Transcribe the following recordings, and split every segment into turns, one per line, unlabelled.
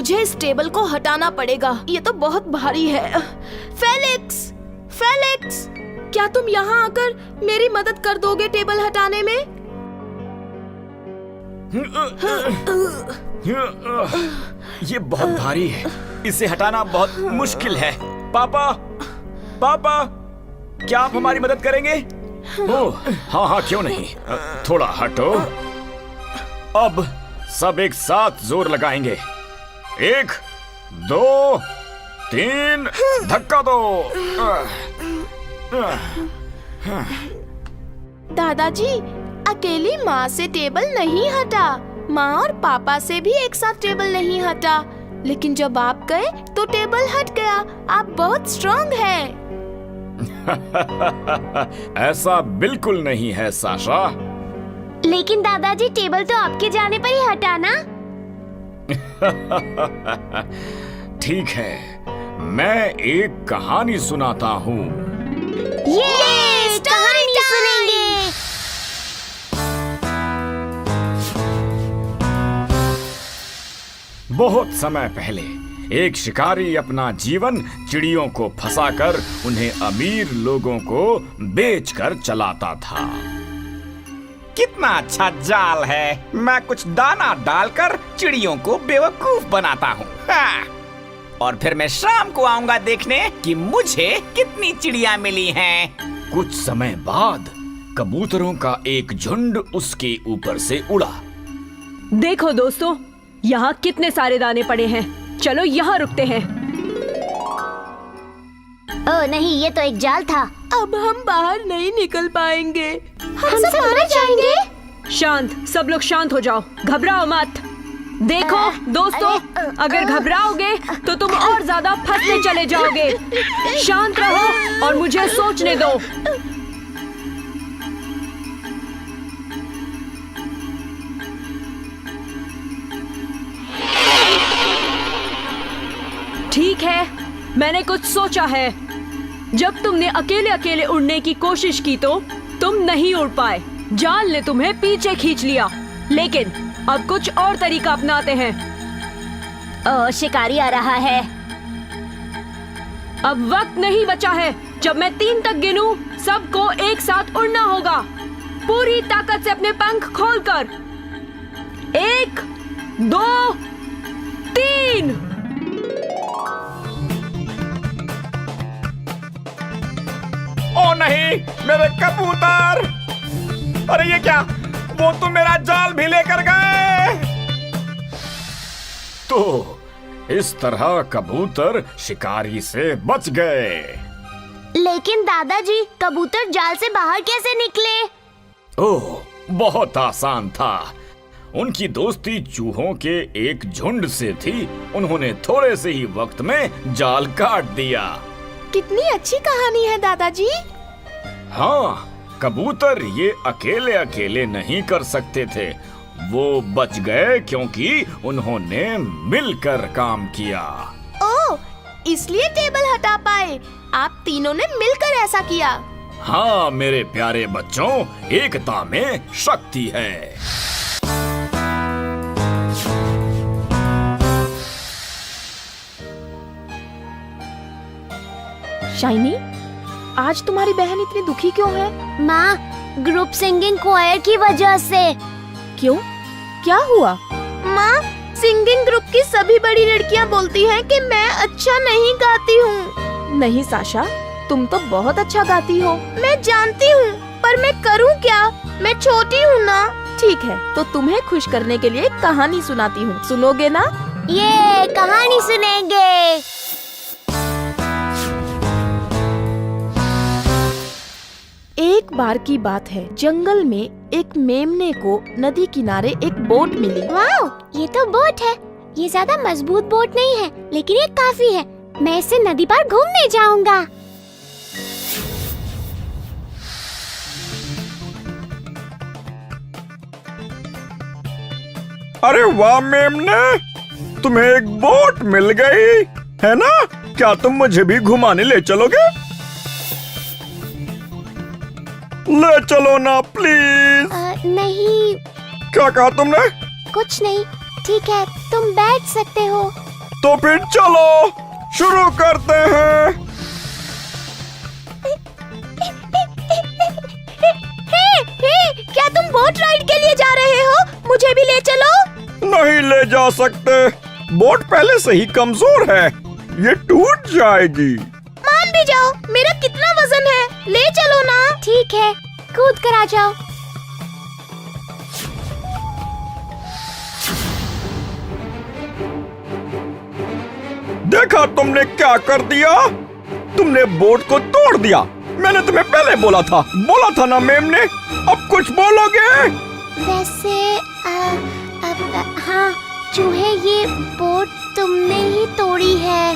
मुझे इस टेबल को हटाना पड़ेगा, ये तो बहुत भारी है। फेलिक्स, फेलिक्स, क्या तुम यहाँ आकर मेरी मदद कर दोगे टेबल हटाने में?
ये बहुत भारी है, इसे हटाना बहुत मुश्किल है। पापा, पापा, क्या आप हमारी मदद करेंगे? ओह, हाँ हाँ, क्यों नहीं। थोड़ा हटो। अब सब एक साथ जोर लगाएंगे। 1, 2, 3, धक्का दो।
दादाजी, अकेली माँ से टेबल नहीं हटा, माँ और पापा से भी एक साथ टेबल नहीं हटा, लेकिन जब आप गए तो टेबल हट गया। आप बहुत स्ट्रॉन्ग हैं।
ऐसा बिल्कुल नहीं है साशा।
लेकिन दादाजी, टेबल तो आपके जाने पर ही हटा ना।
ठीक है, मैं एक कहानी सुनाता हूँ।
ये कहानी सुनेंगे।
बहुत समय पहले एक शिकारी अपना जीवन चिड़ियों को फंसाकर उन्हें अमीर लोगों को बेचकर चलाता था।
कितना अच्छा जाल है। मैं कुछ दाना डालकर चिड़ियों को बेवकूफ बनाता हूँ। और फिर मैं शाम को आऊंगा देखने कि मुझे कितनी चिड़िया मिली हैं।
कुछ समय बाद कबूतरों का एक झुंड उसके ऊपर से उड़ा।
देखो दोस्तों, यहाँ कितने सारे दाने पड़े हैं। चलो यहाँ रुकते हैं।
ओह नहीं, ये तो एक जाल था।
अब हम बाहर नहीं निकल पाएंगे।
हम सब मर जाएंगे।
शांत, सब लोग शांत हो जाओ, घबराओ मत। देखो दोस्तों, अगर घबराओगे तो तुम और ज्यादा फंसते चले जाओगे। शांत रहो और मुझे सोचने दो। ठीक है, मैंने कुछ सोचा है। जब तुमने अकेले अकेले उड़ने की कोशिश की तो तुम नहीं उड़ पाए। जाल ने तुम्हें पीछे खींच लिया। लेकिन अब कुछ और तरीका अपनाते हैं।
ओह, शिकारी आ रहा है।
अब वक्त नहीं बचा है। जब मैं 3 तक गिनूं, सबको एक साथ उड़ना होगा। पूरी ताकत से अपने पंख खोलकर। 1, 2, 3।
ओ नहीं, मेरे कबूतर! अरे ये क्या? वो तो मेरा जाल भी लेकर गए।
तो इस तरह कबूतर शिकारी से बच गए।
लेकिन दादाजी, कबूतर जाल से बाहर कैसे निकले?
ओह, बहुत आसान था। उनकी दोस्ती चूहों के एक झुंड से थी। उन्होंने थोड़े से ही वक्त में जाल काट दिया।
कितनी अच्छी कहानी है दादाजी।
हाँ, कबूतर ये अकेले अकेले नहीं कर सकते थे। वो बच गए क्योंकि उन्होंने मिलकर काम किया।
ओह, इसलिए टेबल हटा पाए। आप तीनों ने मिलकर ऐसा किया।
हाँ मेरे प्यारे बच्चों, एकता में शक्ति है।
शाइनी, आज तुम्हारी बहन इतनी दुखी क्यों है?
माँ, ग्रुप सिंगिंग क्वायर की वजह से।
क्यों? क्या हुआ? माँ, सिंगिंग ग्रुप की सभी बड़ी लड़कियाँ बोलती हैं कि मैं अच्छा नहीं गाती हूँ। नहीं साशा, तुम तो बहुत अच्छा गाती हो। मैं जानती हूँ, पर मैं करूँ क्या? मैं छोटी हूँ ना। ठीक है, तो तुम्हें खुश करने के लिए एक कहानी सुनाती हूँ। सुनोगे ना?
ये कहानी सुनेंगे।
एक बार की बात है, जंगल में एक मेमने को नदी किनारे एक बोट मिली।
वाओ, ये तो बोट है। ये ज्यादा मजबूत बोट नहीं है, लेकिन ये काफी है। मैं इससे नदी पर घूमने जाऊंगा।
अरे वाह मेमने, तुम्हें एक बोट मिल गई है ना? क्या तुम मुझे भी घुमाने ले चलोगे? ले चलो ना प्लीज।
नहीं।
क्या कहा तुमने?
कुछ नहीं। ठीक है, तुम बैठ सकते हो।
तो फिर चलो शुरू करते हैं।
क्या तुम बोट राइड के लिए जा रहे हो? मुझे भी ले चलो।
नहीं ले जा सकते, बोट पहले से ही कमजोर है, ये टूट जाएगी।
मान भी जाओ, मेरा कितना वजन है, ले चलो ना।
ठीक है, कूद कर आ जाओ।
देखा तुमने क्या कर दिया? तुमने बोट को तोड़ दिया। मैंने तुम्हें पहले बोला था ना मैम ने। अब कुछ बोलोगे?
वैसे हाँ चूहे, ये बोट तुमने ही तोड़ी है।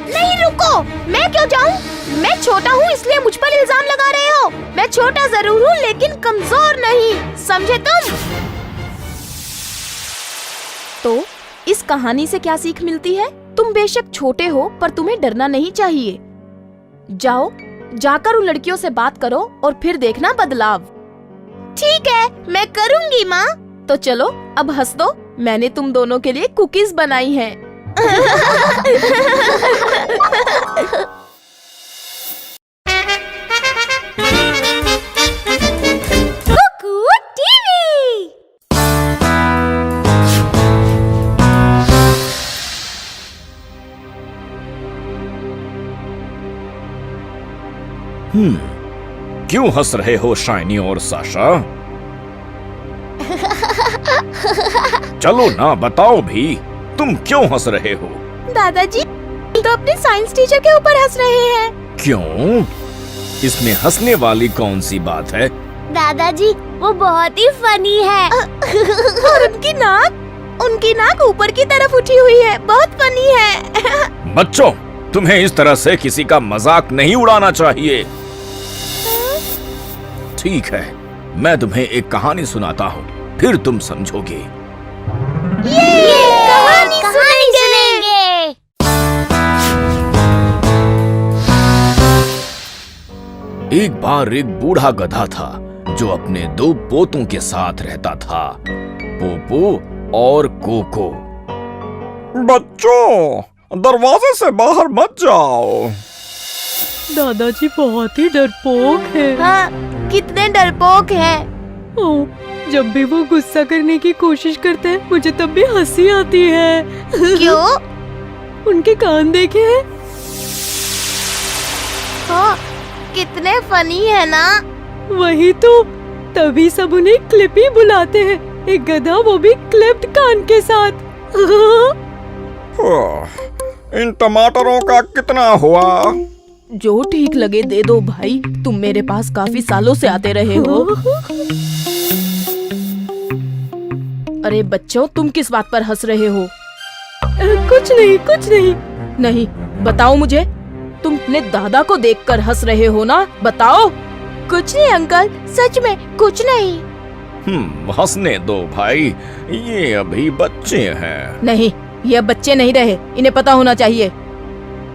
नहीं रुको, मैं क्यों जाऊं? मैं छोटा हूँ इसलिए मुझ पर इल्जाम लगा रहे हो। मैं छोटा जरूर हूँ लेकिन कमजोर नहीं, समझे तुम? तो इस कहानी से क्या सीख मिलती है? तुम बेशक छोटे हो पर तुम्हें डरना नहीं चाहिए। जाओ, जाकर उन लड़कियों से बात करो और फिर देखना बदलाव। ठीक है, मैं करूँगी माँ। तो चलो अब हंस दो, मैंने तुम दोनों के लिए कुकीज बनाई हैं।
कुकू टीवी।
क्यों हंस रहे हो शाइनी और साशा? चलो ना, बताओ भी, तुम क्यों हंस रहे हो?
दादाजी तो अपने साइंस टीचर के ऊपर हंस रहे हैं।
क्यों? इसमें हंसने वाली कौन सी बात है?
दादाजी वो बहुत ही फनी है।
और उनकी नाक ऊपर की तरफ उठी हुई है, बहुत फनी है।
बच्चों, तुम्हें इस तरह से किसी का मजाक नहीं उड़ाना चाहिए। ठीक है, मैं तुम्हें एक कहानी सुनाता हूँ, फिर तुम समझोगे।
कहानी सुनेंगे।
एक बार एक बूढ़ा गधा था जो अपने 2 पोतों के साथ रहता था, पोपो और कोको। बच्चों, दरवाजे से बाहर मत जाओ।
दादाजी बहुत ही डरपोक है।
हाँ, कितने डरपोक हैं।
जब भी वो गुस्सा करने की कोशिश करते हैं, मुझे तब भी हंसी आती है।
क्यों?
उनके कान देखे हैं?
हाँ, कितने फनी है ना।
वही तो, तभी सब उन्हें क्लिपी बुलाते हैं। एक गधा, वो भी क्लिप्ड कान के साथ।
इन टमाटरों का कितना हुआ?
जो ठीक लगे दे दो भाई, तुम मेरे पास काफी सालों से आते रहे हो। अरे बच्चों, तुम किस बात पर हंस रहे हो?
कुछ नहीं।
नहीं, बताओ मुझे, तुम अपने दादा को देखकर हंस रहे हो ना? बताओ। कुछ नहीं अंकल, सच में कुछ नहीं।
हंसने दो भाई, ये अभी बच्चे हैं।
नहीं, ये बच्चे नहीं रहे, इन्हें पता होना चाहिए।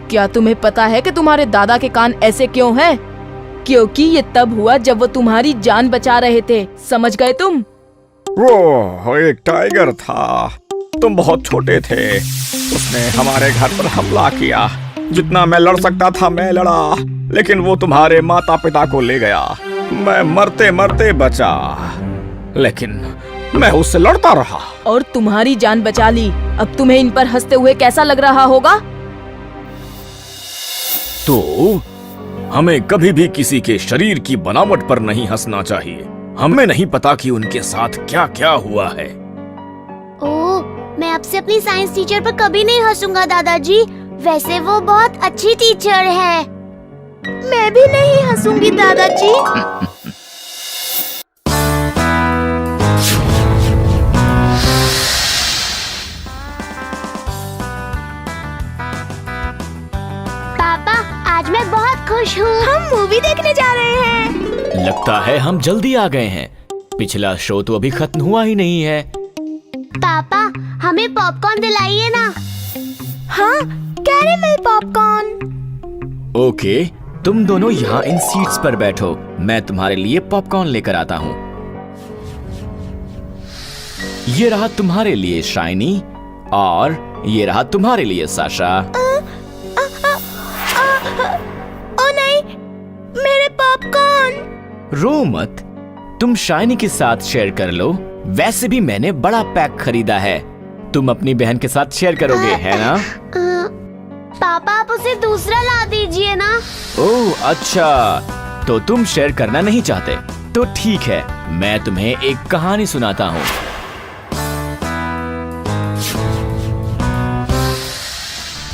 क्या तुम्हें पता है कि तुम्हारे दादा के कान ऐसे क्यों हैं? क्योंकि ये तब हुआ जब वो तुम्हारी जान बचा रहे थे, समझ गए तुम?
वो एक टाइगर था, तुम बहुत छोटे थे, उसने हमारे घर पर हमला किया। जितना मैं लड़ सकता था मैं लड़ा, लेकिन वो तुम्हारे माता पिता को ले गया। मैं मरते मरते बचा, लेकिन मैं उससे लड़ता रहा
और तुम्हारी जान बचा ली। अब तुम्हें इन पर हंसते हुए कैसा लग रहा होगा?
तो हमें कभी भी किसी के शरीर की बनावट पर नहीं हंसना चाहिए। हमें नहीं पता कि उनके साथ क्या क्या हुआ है।
ओह, मैं अब से अपनी साइंस टीचर पर कभी नहीं हंसूंगा दादाजी। वैसे वो बहुत अच्छी टीचर है।
मैं भी नहीं हंसूंगी दादाजी।
पापा, आज मैं बहुत खुश हूँ।
हम मूवी देखने जा रहे हैं।
लगता है हम जल्दी आ गए हैं। पिछला शो तो अभी खत्म हुआ ही नहीं है।
पापा, हमें पॉपकॉर्न दिलाइए ना।
हाँ, कैरेमल पॉपकॉर्न।
ओके, तुम दोनों यहाँ इन सीट्स पर बैठो, मैं तुम्हारे लिए पॉपकॉर्न लेकर आता हूँ। ये रहा तुम्हारे लिए शाइनी, और ये रहा तुम्हारे लिए साशा।
ओ नहीं, मेरे पॉपकॉर्न।
रो मत, तुम शाइनी के साथ शेयर कर लो। वैसे भी मैंने बड़ा पैक खरीदा है, तुम अपनी बहन के साथ शेयर करोगे, है ना?
पापा आप उसे दूसरा ला दीजिए ना।
ओह अच्छा, तो तुम शेयर करना नहीं चाहते, तो ठीक है, मैं तुम्हें एक कहानी सुनाता हूँ।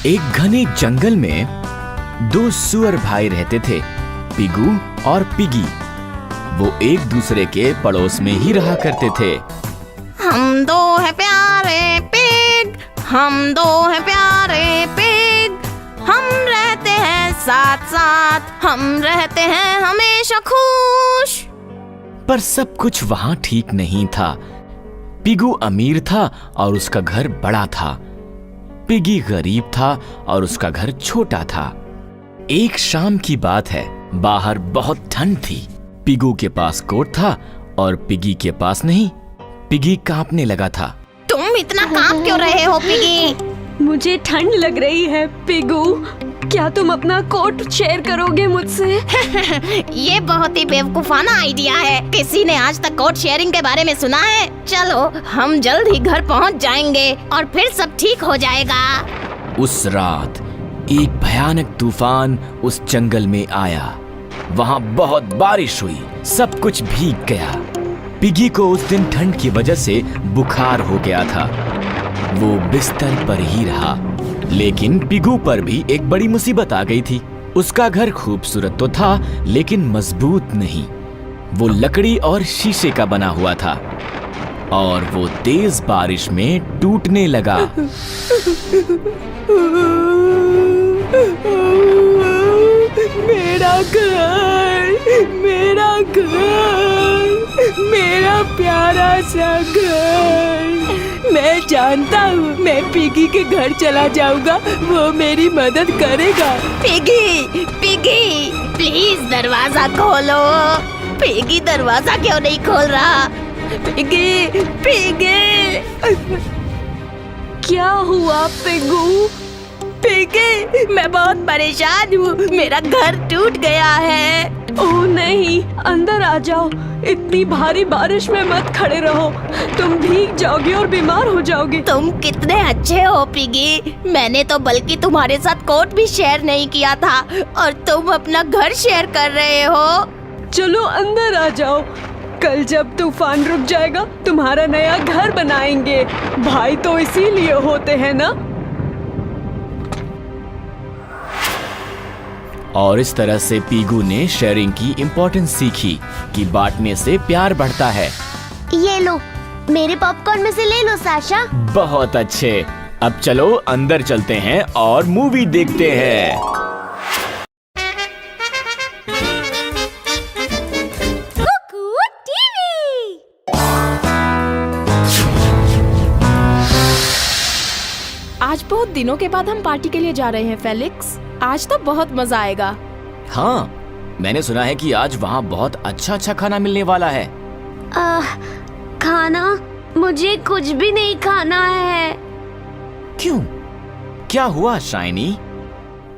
एक घने जंगल में दो सुअर भाई रहते थे, पिगू और पिगी। वो एक दूसरे के पड़ोस में ही रहा करते थे।
हम दो है प्यारे पिग, हम दो है प्यारे पिग, हम रहते हैं साथ साथ, हम रहते हैं हमेशा खुश।
पर सब कुछ वहाँ ठीक नहीं था। पिगू अमीर था और उसका घर बड़ा था। पिगी गरीब था और उसका घर छोटा था। एक शाम की बात है, बाहर बहुत ठंड थी। पिगू के पास कोट था और पिगी के पास नहीं। पिगी कांपने लगा था।
तुम इतना कांप क्यों रहे हो पिगी?
मुझे ठंड लग रही है पिगू, क्या तुम अपना कोट शेयर करोगे मुझसे?
ये बहुत ही बेवकूफाना आइडिया है। किसी ने आज तक कोट शेयरिंग के बारे में सुना है? चलो हम जल्द ही घर पहुंच जाएंगे और फिर सब ठीक हो जाएगा।
उस रात एक भयानक तूफान उस जंगल में आया। वहाँ बहुत बारिश हुई, सब कुछ भीग गया। पिगी को उस दिन ठंड की वजह से बुखार हो गया था। वो बिस्तर पर ही रहा। लेकिन पिगू पर भी एक बड़ी मुसीबत आ गई थी। उसका घर खूबसूरत तो था लेकिन मजबूत नहीं। वो लकड़ी और शीशे का बना हुआ था और वो तेज बारिश में टूटने लगा।
मेरा घर, मेरा घर, मेरा प्यारा सा घर। मैं जानता हूँ मैं पिगी के घर चला जाऊंगा, वो मेरी मदद करेगा।
पिगी, पिगी, प्लीज दरवाजा खोलो। पिगी दरवाजा क्यों नहीं खोल रहा? Piggy, piggy.
क्या हुआ पिगू?
पिगी, मैं बहुत परेशान हूँ, मेरा घर टूट गया है।
ओह नहीं, अंदर आ जाओ। इतनी भारी बारिश में मत खड़े रहो, तुम भीग जाओगे और बीमार हो जाओगे।
तुम कितने अच्छे हो पिगी, मैंने तो बल्कि तुम्हारे साथ कोट भी शेयर नहीं किया था और तुम अपना घर शेयर कर रहे हो।
चलो अंदर आ जाओ, कल जब तूफान रुक जाएगा तुम्हारा नया घर बनाएंगे। भाई तो इसीलिए होते हैं ना।
और इस तरह से पीगू ने शेयरिंग की इम्पोर्टेंस सीखी कि बांटने से प्यार बढ़ता है।
ये लो, मेरे पॉपकॉर्न में से ले लो साशा।
बहुत अच्छे, अब चलो अंदर चलते हैं और मूवी देखते हैं।
आज बहुत दिनों के बाद हम पार्टी के लिए जा रहे हैं फेलिक्स। आज तो बहुत मजा आएगा।
हाँ, मैंने सुना है कि आज वहाँ बहुत अच्छा अच्छा खाना मिलने वाला है।
खाना? मुझे कुछ भी नहीं खाना है।
क्यों? क्या हुआ शाइनी?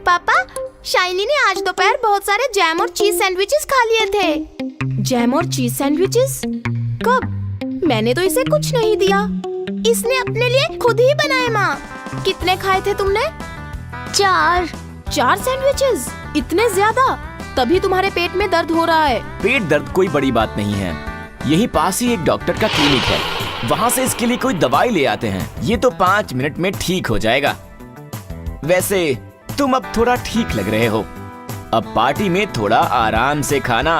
पापा, शाइनी ने आज दोपहर बहुत सारे जैम और चीज सैंडविचेस खा लिए थे। जैम और चीज सैंडविचेस? कब? मैंने तो इसे कुछ नहीं दिया। इसने अपने लिए खुद ही बनाए। माँ, कितने खाए थे तुमने?
4
सैंडविचेस? इतने ज्यादा? तभी तुम्हारे पेट में दर्द हो रहा है।
पेट दर्द कोई बड़ी बात नहीं है। यहीं पास ही एक डॉक्टर का क्लिनिक है, वहाँ से इसके लिए कोई दवाई ले आते हैं। ये तो 5 मिनट में ठीक हो जाएगा। वैसे तुम अब थोड़ा ठीक लग रहे हो। अब पार्टी में थोड़ा आराम से खाना।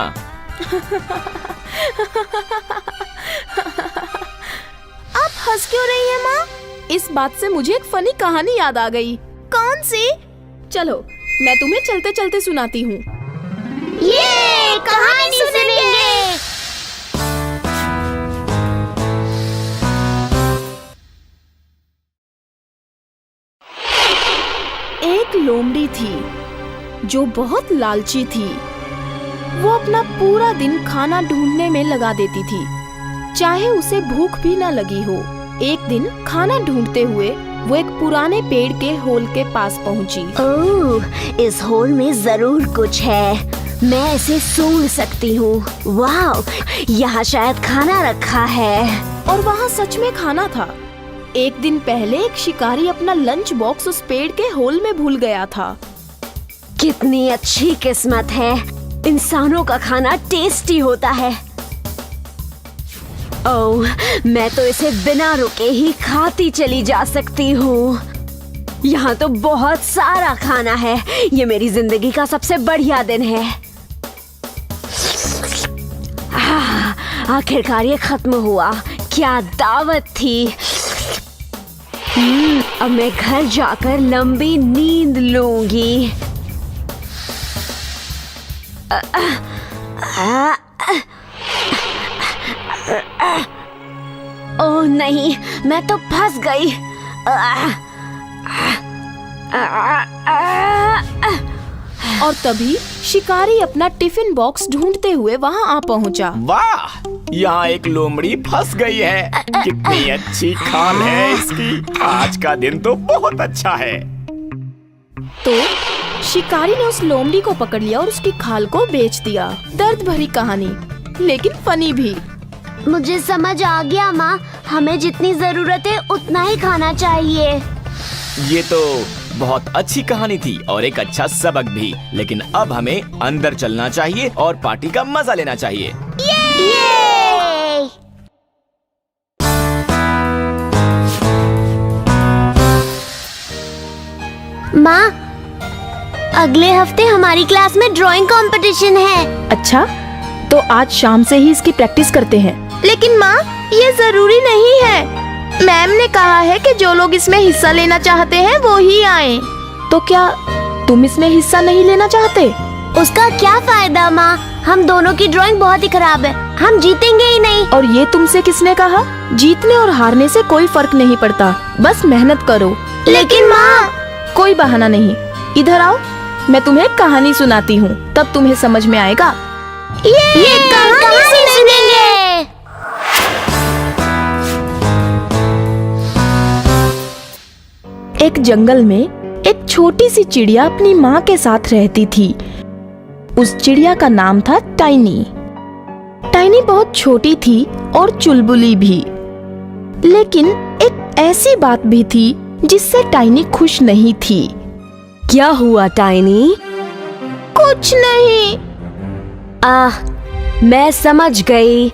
आप हंस क्यों रही हैं माँ? इस बात से मुझे एक फनी कहानी याद आ गई। कौन सी? चलो मैं तुम्हें चलते चलते सुनाती हूँ।
ये कहानी सुनेंगे।
एक लोमड़ी थी जो बहुत लालची थी। वो अपना पूरा दिन खाना ढूंढने में लगा देती थी। चाहे उसे भूख भी न लगी हो। एक दिन खाना ढूंढते हुए वो एक पुराने पेड़ के होल के पास पहुंची।
ओह, इस होल में जरूर कुछ है। मैं इसे सूंघ सकती हूँ। वाह, यहाँ शायद खाना रखा है।
और वहाँ सच में खाना था। एक दिन पहले एक शिकारी अपना लंच बॉक्स उस पेड़ के होल में भूल गया था।
कितनी अच्छी किस्मत है, इंसानों का खाना टेस्टी होता है। ओह, मैं तो इसे बिना रुके ही खाती चली जा सकती हूँ। यहाँ तो बहुत सारा खाना है। ये मेरी जिंदगी का सबसे बढ़िया दिन है। आखिरकार ये खत्म हुआ। क्या दावत थी। अब मैं घर जाकर लंबी नींद लूंगी। ओह नहीं, मैं तो फंस गई।
और तभी शिकारी अपना टिफिन बॉक्स ढूंढते हुए वहाँ आ पहुँचा।
वाह, यहाँ एक लोमड़ी फंस गई है। कितनी अच्छी खाल है इसकी। आज का दिन तो बहुत अच्छा है।
तो शिकारी ने उस लोमड़ी को पकड़ लिया और उसकी खाल को बेच दिया। दर्द भरी कहानी, लेकिन फनी भी।
मुझे समझ आ गया माँ, हमें जितनी जरूरत है उतना ही खाना चाहिए।
ये तो बहुत अच्छी कहानी थी और एक अच्छा सबक भी। लेकिन अब हमें अंदर चलना चाहिए और पार्टी का मजा लेना चाहिए।
ये! माँ, अगले हफ्ते हमारी क्लास में ड्राइंग कंपटीशन है।
अच्छा, तो आज शाम से ही इसकी प्रैक्टिस करते हैं। लेकिन माँ, ये जरूरी नहीं है। मैम ने कहा है कि जो लोग इसमें हिस्सा लेना चाहते हैं वो ही आएं। तो क्या तुम इसमें हिस्सा नहीं लेना चाहते?
उसका क्या फायदा माँ, हम दोनों की ड्राइंग बहुत ही खराब है। हम जीतेंगे ही नहीं।
और ये तुमसे किसने कहा? जीतने और हारने से कोई फर्क नहीं पड़ता, बस मेहनत करो।
लेकिन माँ,
कोई बहाना नहीं। इधर आओ, मैं तुम्हें कहानी सुनाती हूँ, तब तुम्हें समझ में आएगा।
ये कहानी सुनेंगे।
एक जंगल में एक छोटी सी चिड़िया अपनी माँ के साथ रहती थी। उस चिड़िया का नाम था टाइनी। टाइनी बहुत छोटी थी और चुलबुली भी। लेकिन एक ऐसी बात भी थी जिससे टाइनी खुश नहीं थी।
क्या हुआ टाइनी?
कुछ नहीं।
मैं समझ गई।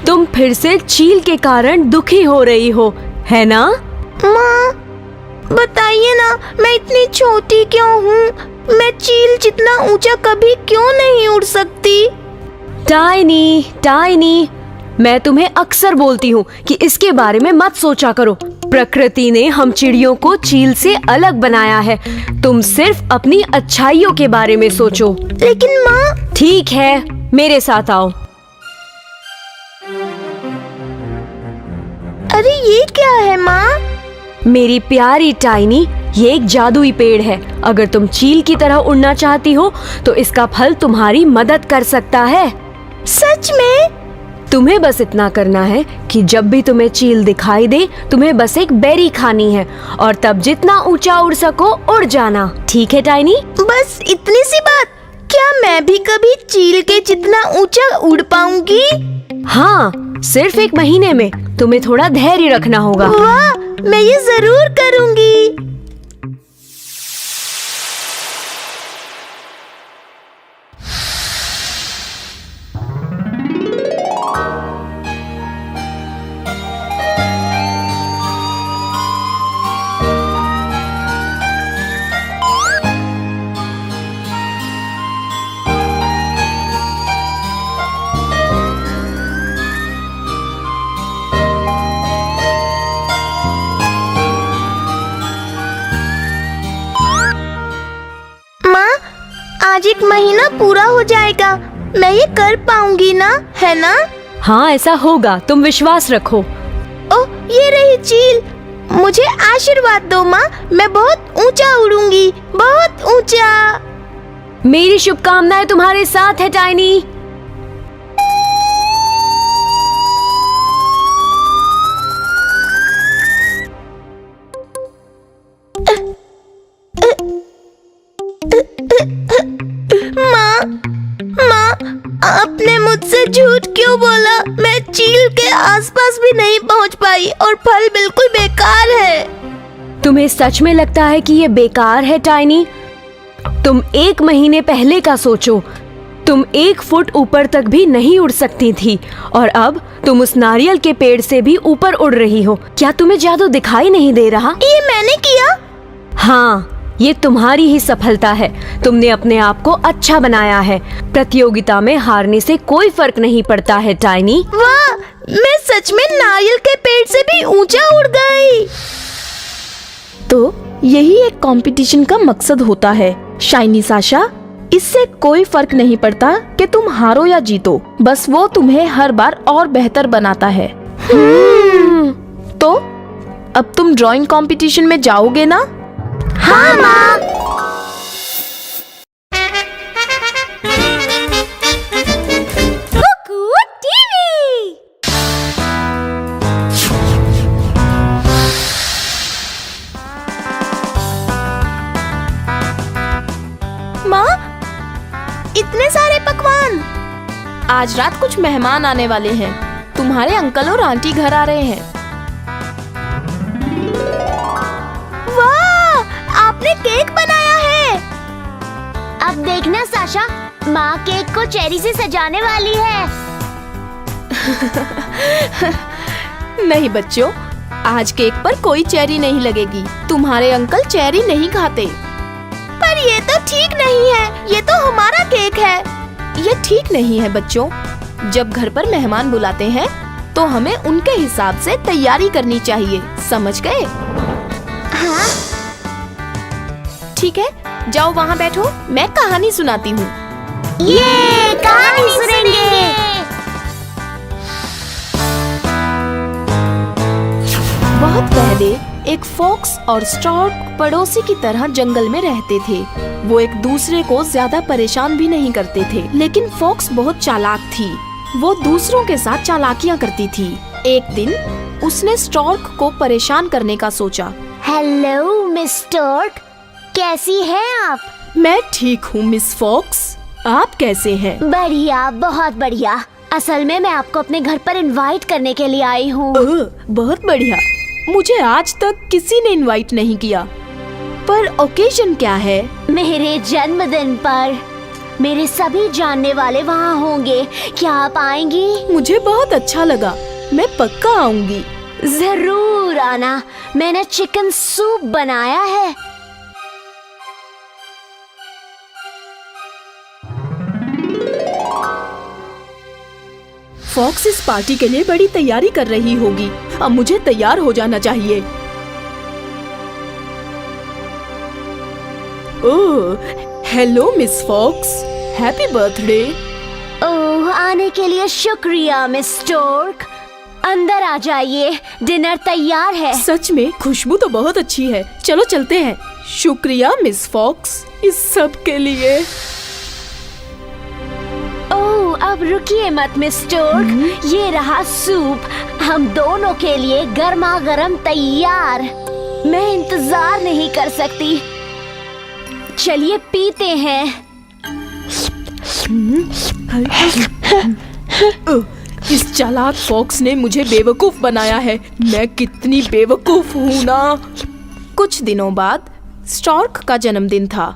तुम फिर से चील के कारण दुखी हो रही हो, है ना?
माँ, बताइए ना, मैं इतनी छोटी क्यों हूँ? मैं चील जितना ऊंचा कभी क्यों नहीं उड़ सकती?
टाइनी, टाइनी, मैं तुम्हें अक्सर बोलती हूँ कि इसके बारे में मत सोचा करो। प्रकृति ने हम चिड़ियों को चील से अलग बनाया है। तुम सिर्फ अपनी अच्छाइयों के बारे में सोचो।
लेकिन माँ।
ठीक है, मेरे साथ आओ।
अरे ये क्या है माँ?
मेरी प्यारी टाइनी, ये एक जादुई पेड़ है। अगर तुम चील की तरह उड़ना चाहती हो तो इसका फल तुम्हारी मदद कर सकता है।
सच में?
तुम्हें बस इतना करना है कि जब भी तुम्हें चील दिखाई दे, तुम्हें बस एक बेरी खानी है और तब जितना ऊंचा उड़ सको उड़ जाना। ठीक है टाइनी?
बस इतनी सी बात? क्या मैं भी कभी चील के जितना ऊंचा उड़ पाऊंगी?
हाँ, सिर्फ 1 महीने में। तुम्हें थोड़ा धैर्य रखना होगा।
वाह, मैं ये जरूर करूंगी। आज 1 महीना पूरा हो जाएगा। मैं ये कर पाऊंगी ना, है ना?
हाँ, ऐसा होगा, तुम विश्वास रखो।
ओह, ये रही चील। मुझे आशीर्वाद दो माँ, मैं बहुत ऊंचा उड़ूंगी, बहुत ऊंचा।
मेरी शुभकामनाएं तुम्हारे साथ है टाइनी।
मुझसे झूठ क्यों बोला? मैं चील के आसपास भी नहीं पहुंच पाई और फल बिल्कुल बेकार है।
तुम्हें सच में लगता है कि ये बेकार है टाइनी? तुम 1 महीने पहले का सोचो। तुम 1 फुट ऊपर तक भी नहीं उड़ सकती थी और अब तुम उस नारियल के पेड़ से भी ऊपर उड़ रही हो। क्या तुम्हें जादू दिखाई नहीं दे रहा?
ये मैंने किया?
हाँ, ये तुम्हारी ही सफलता है। तुमने अपने आप को अच्छा बनाया है। प्रतियोगिता में हारने से कोई फर्क नहीं पड़ता है टाइनी।
वाह, मैं सच में नारियल के पेड़ से भी ऊंचा उड़ गई। तो यही एक कंपटीशन का मकसद होता है शाइनी साशा। इससे कोई फर्क नहीं पड़ता कि तुम हारो या जीतो, बस वो तुम्हें हर बार और बेहतर बनाता है। तो अब तुम ड्राइंग कंपटीशन में जाओगे ना? हाँ माँ। माँ, इतने सारे पकवान। आज रात कुछ मेहमान आने वाले हैं। तुम्हारे अंकल और आंटी घर आ रहे हैं। वाह, आपने केक बनाया है।
अब देखना साशा, माँ केक को चेरी से सजाने वाली है।
नहीं बच्चों, आज केक पर कोई चेरी नहीं लगेगी। तुम्हारे अंकल चेरी नहीं खाते। पर ये तो ठीक नहीं है, ये तो हमारा केक है। ये ठीक नहीं है बच्चों। जब घर पर मेहमान बुलाते हैं तो हमें उनके हिसाब से तैयारी करनी चाहिए, समझ गए?
हाँ?
ठीक है, जाओ वहाँ बैठो, मैं कहानी सुनाती हूँ।
ये कहानी सुनेंगे।
बहुत पहले एक फॉक्स और स्टॉर्क पड़ोसी की तरह जंगल में रहते थे। वो एक दूसरे को ज्यादा परेशान भी नहीं करते थे, लेकिन फॉक्स बहुत चालाक थी। वो दूसरों के साथ चालाकियाँ करती थी। एक दिन उसने स्टॉर्क को परेशान करने का सोचा।
हेलो मिस स्टॉर्क, कैसी हैं आप?
मैं ठीक हूँ मिस फॉक्स, आप कैसे हैं?
बढ़िया, बहुत बढ़िया। असल में मैं आपको अपने घर पर इनवाइट करने के लिए आई हूँ।
बहुत बढ़िया। मुझे आज तक किसी ने इनवाइट नहीं किया। पर ओकेजन क्या है?
मेरे जन्मदिन पर मेरे सभी जानने वाले वहाँ होंगे। क्या आप आएंगी?
मुझे बहुत अच्छा लगा, मैं पक्का आऊंगी।
जरूर आना, मैंने चिकन सूप बनाया है।
फॉक्स इस पार्टी के लिए बड़ी तैयारी कर रही होगी। अब मुझे तैयार हो जाना चाहिए। Oh, hello Miss Fox, happy birthday.
Oh, आने के लिए शुक्रिया मिस स्टॉर्क। अंदर आ जाइए, डिनर तैयार है।
सच में खुशबू तो बहुत अच्छी है। चलो चलते हैं। शुक्रिया मिस फॉक्स इस सब के लिए।
ओह, अब रुकिए मत मिस स्टॉर्क, ये रहा सूप, हम दोनों के लिए गर्मा गर्म तैयार। मैं इंतजार नहीं कर सकती। चलिए पीते हैं।
इस चालाक फॉक्स ने मुझे बेवकूफ बनाया है। मैं कितनी बेवकूफ हूँ ना। कुछ दिनों बाद स्टॉर्क का जन्मदिन था।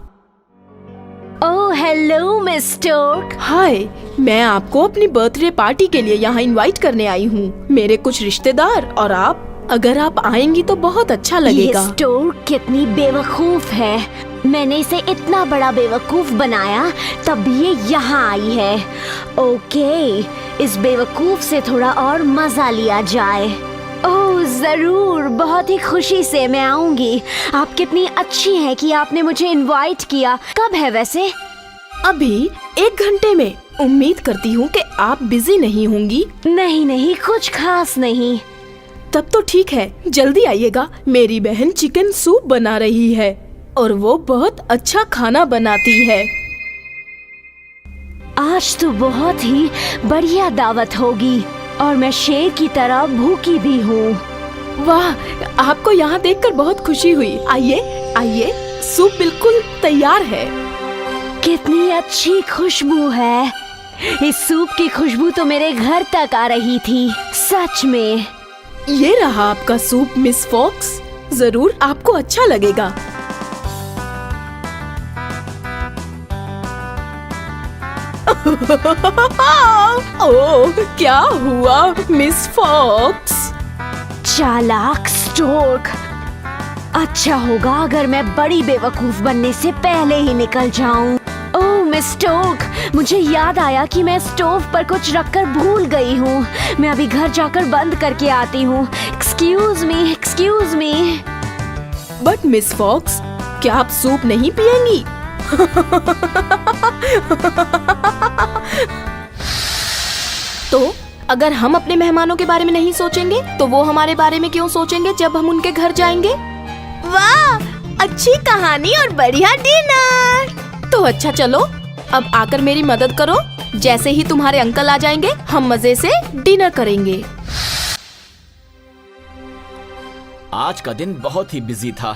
ओह, हेलो मिस स्टॉर्क।
हाय, मैं आपको अपनी बर्थडे पार्टी के लिए यहाँ इनवाइट करने आई हूँ। मेरे कुछ रिश्तेदार और आप। अगर आप आएंगी तो बहुत अच्छा लगेगा।
ये स्टॉर्क कितनी बेवकूफ है। मैंने इसे इतना बड़ा बेवकूफ बनाया, तब भी ये यहाँ आई है। ओके, इस बेवकूफ से थोड़ा और मजा लिया जाए। ओह जरूर, बहुत ही खुशी से मैं आऊंगी। आप कितनी अच्छी हैं कि आपने मुझे इनवाइट किया। कब है वैसे?
अभी 1 घंटे में। उम्मीद करती हूँ कि आप बिजी नहीं होंगी।
नहीं नहीं, कुछ खास नहीं।
तब तो ठीक है, जल्दी आइएगा। मेरी बहन चिकन सूप बना रही है और वो बहुत अच्छा खाना बनाती है।
आज तो बहुत ही बढ़िया दावत होगी और मैं शेर की तरह भूखी भी हूँ।
वाह, आपको यहाँ देखकर बहुत खुशी हुई। आइए आइए, सूप बिल्कुल तैयार है।
कितनी अच्छी खुशबू है। इस सूप की खुशबू तो मेरे घर तक आ रही थी, सच में।
ये रहा आपका सूप मिस फॉक्स, जरूर आपको अच्छा लगेगा। ओह, क्या हुआ मिस फॉक्स?
चालाक स्टोर्क। अच्छा होगा अगर मैं बड़ी बेवकूफ बनने से पहले ही निकल जाऊं। ओह मिस स्टोर्क, मुझे याद आया कि मैं स्टोव पर कुछ रखकर भूल गई हूँ। मैं अभी घर जाकर बंद करके आती हूँ। Excuse me, excuse me.
But miss Fox, क्या आप सूप नहीं पिएंगी? तो अगर हम अपने मेहमानों के बारे में नहीं सोचेंगे तो वो हमारे बारे में क्यों सोचेंगे जब हम उनके घर जाएंगे? वाह, अच्छी कहानी और बढ़िया डिनर। तो अच्छा चलो, अब आकर मेरी मदद करो। जैसे ही तुम्हारे अंकल आ जाएंगे हम मजे से डिनर करेंगे।
आज का दिन बहुत ही बिजी था।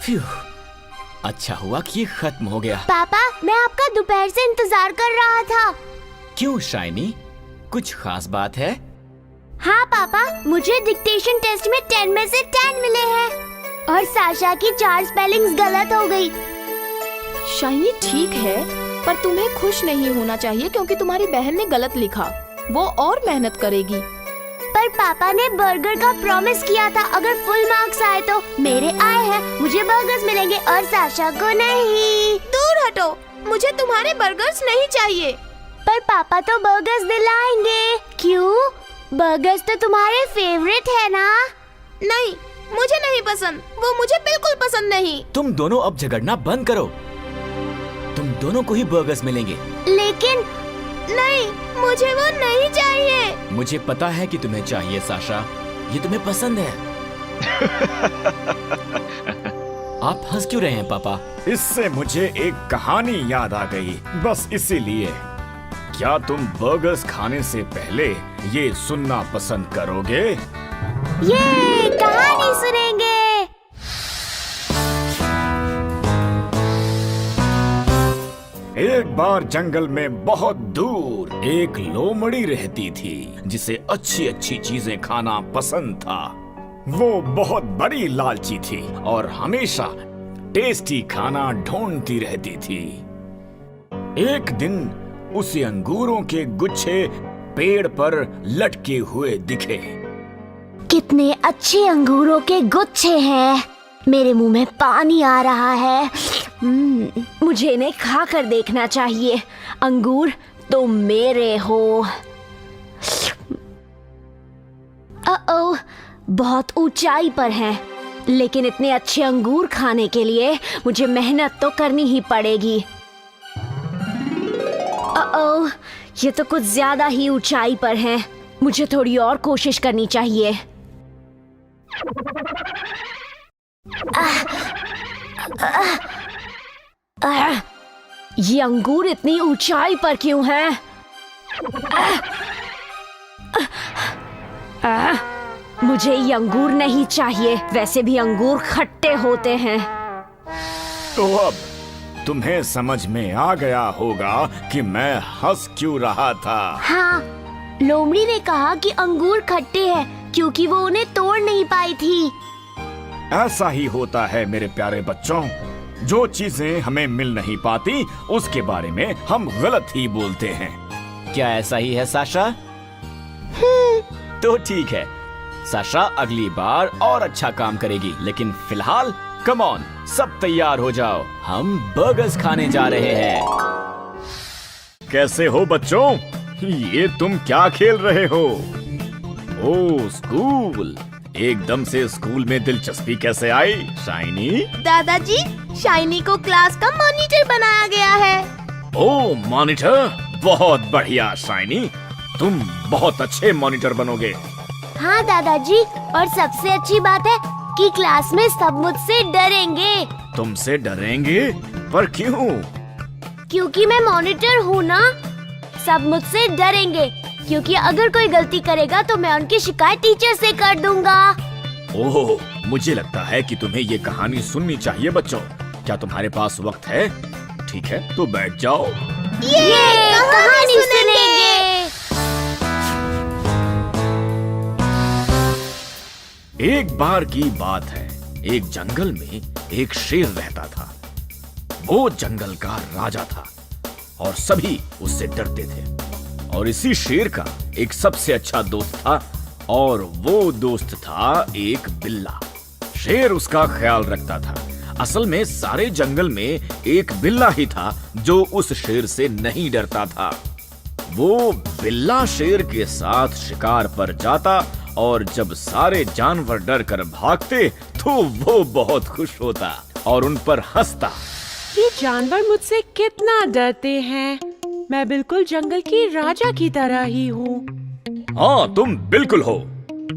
फ्यू, अच्छा हुआ कि ये खत्म हो गया।
पापा, मैं आपका दोपहर से इंतजार कर रहा था।
क्यों शाइनी, कुछ खास बात है?
हाँ पापा, मुझे डिक्टेशन टेस्ट में 10 में से 10 मिले हैं और साशा की 4 स्पेलिंग्स गलत हो गई।
शाइनी ठीक है, पर तुम्हें खुश नहीं होना चाहिए क्योंकि तुम्हारी बहन ने गलत लिखा। वो और मेहनत करेगी।
पर पापा ने बर्गर का प्रॉमिस किया था, अगर फुल मार्क्स आए तो मेरे आए हैं, मुझे बर्गर्स मिलेंगे और साशा को नहीं।
दूर हटो, मुझे तुम्हारे बर्गर्स नहीं चाहिए।
पर पापा तो बर्गर्स दिलाएंगे। क्यों? बर्गर्स तो तुम्हारे फेवरेट है ना?
नहीं, मुझे नहीं पसंद, वो मुझे बिल्कुल पसंद नहीं।
तुम दोनों अब झगड़ना बंद करो। तुम दोनों को ही बर्गर्स मिलेंगे।
लेकिन
नहीं, मुझे वो नहीं चाहिए।
मुझे पता है कि तुम्हें चाहिए साशा, ये तुम्हें पसंद है। आप हंस क्यों रहे हैं पापा?
इससे मुझे एक कहानी याद आ गई, बस इसीलिए। क्या तुम बर्गर्स खाने से पहले ये सुनना पसंद करोगे?
ये कहानी सुनेंगे।
एक बार जंगल में बहुत दूर एक लोमड़ी रहती थी जिसे अच्छी अच्छी चीजें खाना पसंद था। वो बहुत बड़ी लालची थी और हमेशा टेस्टी खाना ढूंढती रहती थी। एक दिन उसे अंगूरों के गुच्छे पेड़ पर लटके हुए दिखे।
कितने अच्छे अंगूरों के गुच्छे हैं। मेरे मुंह में पानी आ रहा है। मुझे इन्हें खा कर देखना चाहिए। अंगूर तुम मेरे हो। बहुत ऊंचाई पर हैं, लेकिन इतने अच्छे अंगूर खाने के लिए मुझे मेहनत तो करनी ही पड़ेगी। ये तो कुछ ज्यादा ही ऊंचाई पर हैं। मुझे थोड़ी और कोशिश करनी चाहिए। ये अंगूर इतनी ऊंचाई पर क्यों हैं? मुझे ये अंगूर नहीं चाहिए। वैसे भी अंगूर खट्टे होते हैं।
तो अब तुम्हें समझ में आ गया होगा कि मैं हंस क्यों रहा था।
हाँ, लोमड़ी ने कहा कि अंगूर खट्टे हैं क्योंकि वो उन्हें तोड़ नहीं पाई थी।
ऐसा ही होता है मेरे प्यारे बच्चों। जो चीजें हमें मिल नहीं पाती उसके बारे में हम गलत ही बोलते हैं।
क्या ऐसा ही है साशा? तो ठीक है, साशा अगली बार और अच्छा काम करेगी, लेकिन फिलहाल कम ऑन, सब तैयार हो जाओ, हम बर्गर्स खाने जा रहे हैं।
कैसे हो बच्चों? ये तुम क्या खेल रहे हो? ओह, स्कूल। एकदम से स्कूल में दिलचस्पी कैसे आई शाइनी?
दादाजी, शाइनी को क्लास का मॉनिटर बनाया गया है।
ओह मॉनिटर, बहुत बढ़िया शाइनी, तुम बहुत अच्छे मॉनिटर बनोगे।
हाँ दादाजी, और सबसे अच्छी बात है कि क्लास में सब मुझसे डरेंगे।
तुमसे डरेंगे? पर क्यों?
क्योंकि मैं मॉनिटर हूँ ना। सब मुझसे डरेंगे क्योंकि अगर कोई गलती करेगा तो मैं उनकी शिकायत टीचर से कर दूंगा।
ओह, मुझे लगता है कि तुम्हें ये कहानी सुननी चाहिए बच्चों। क्या तुम्हारे पास वक्त है? ठीक है, तो बैठ जाओ।
ये कहानी सुनेंगे।
एक बार की बात है, एक जंगल में एक शेर रहता था। वो जंगल का राजा था और सभी उससे डरते थे। और इसी शेर का एक सबसे अच्छा दोस्त था और वो दोस्त था एक बिल्ला। शेर उसका ख्याल रखता था। असल में सारे जंगल में एक बिल्ला ही था जो उस शेर से नहीं डरता था। वो बिल्ला शेर के साथ शिकार पर जाता और जब सारे जानवर डर कर भागते तो वो बहुत खुश होता और उन पर हंसता।
ये जानवर मुझसे कितना डरते हैं। मैं बिल्कुल जंगल की राजा की तरह ही हूँ।
हाँ, तुम बिल्कुल हो।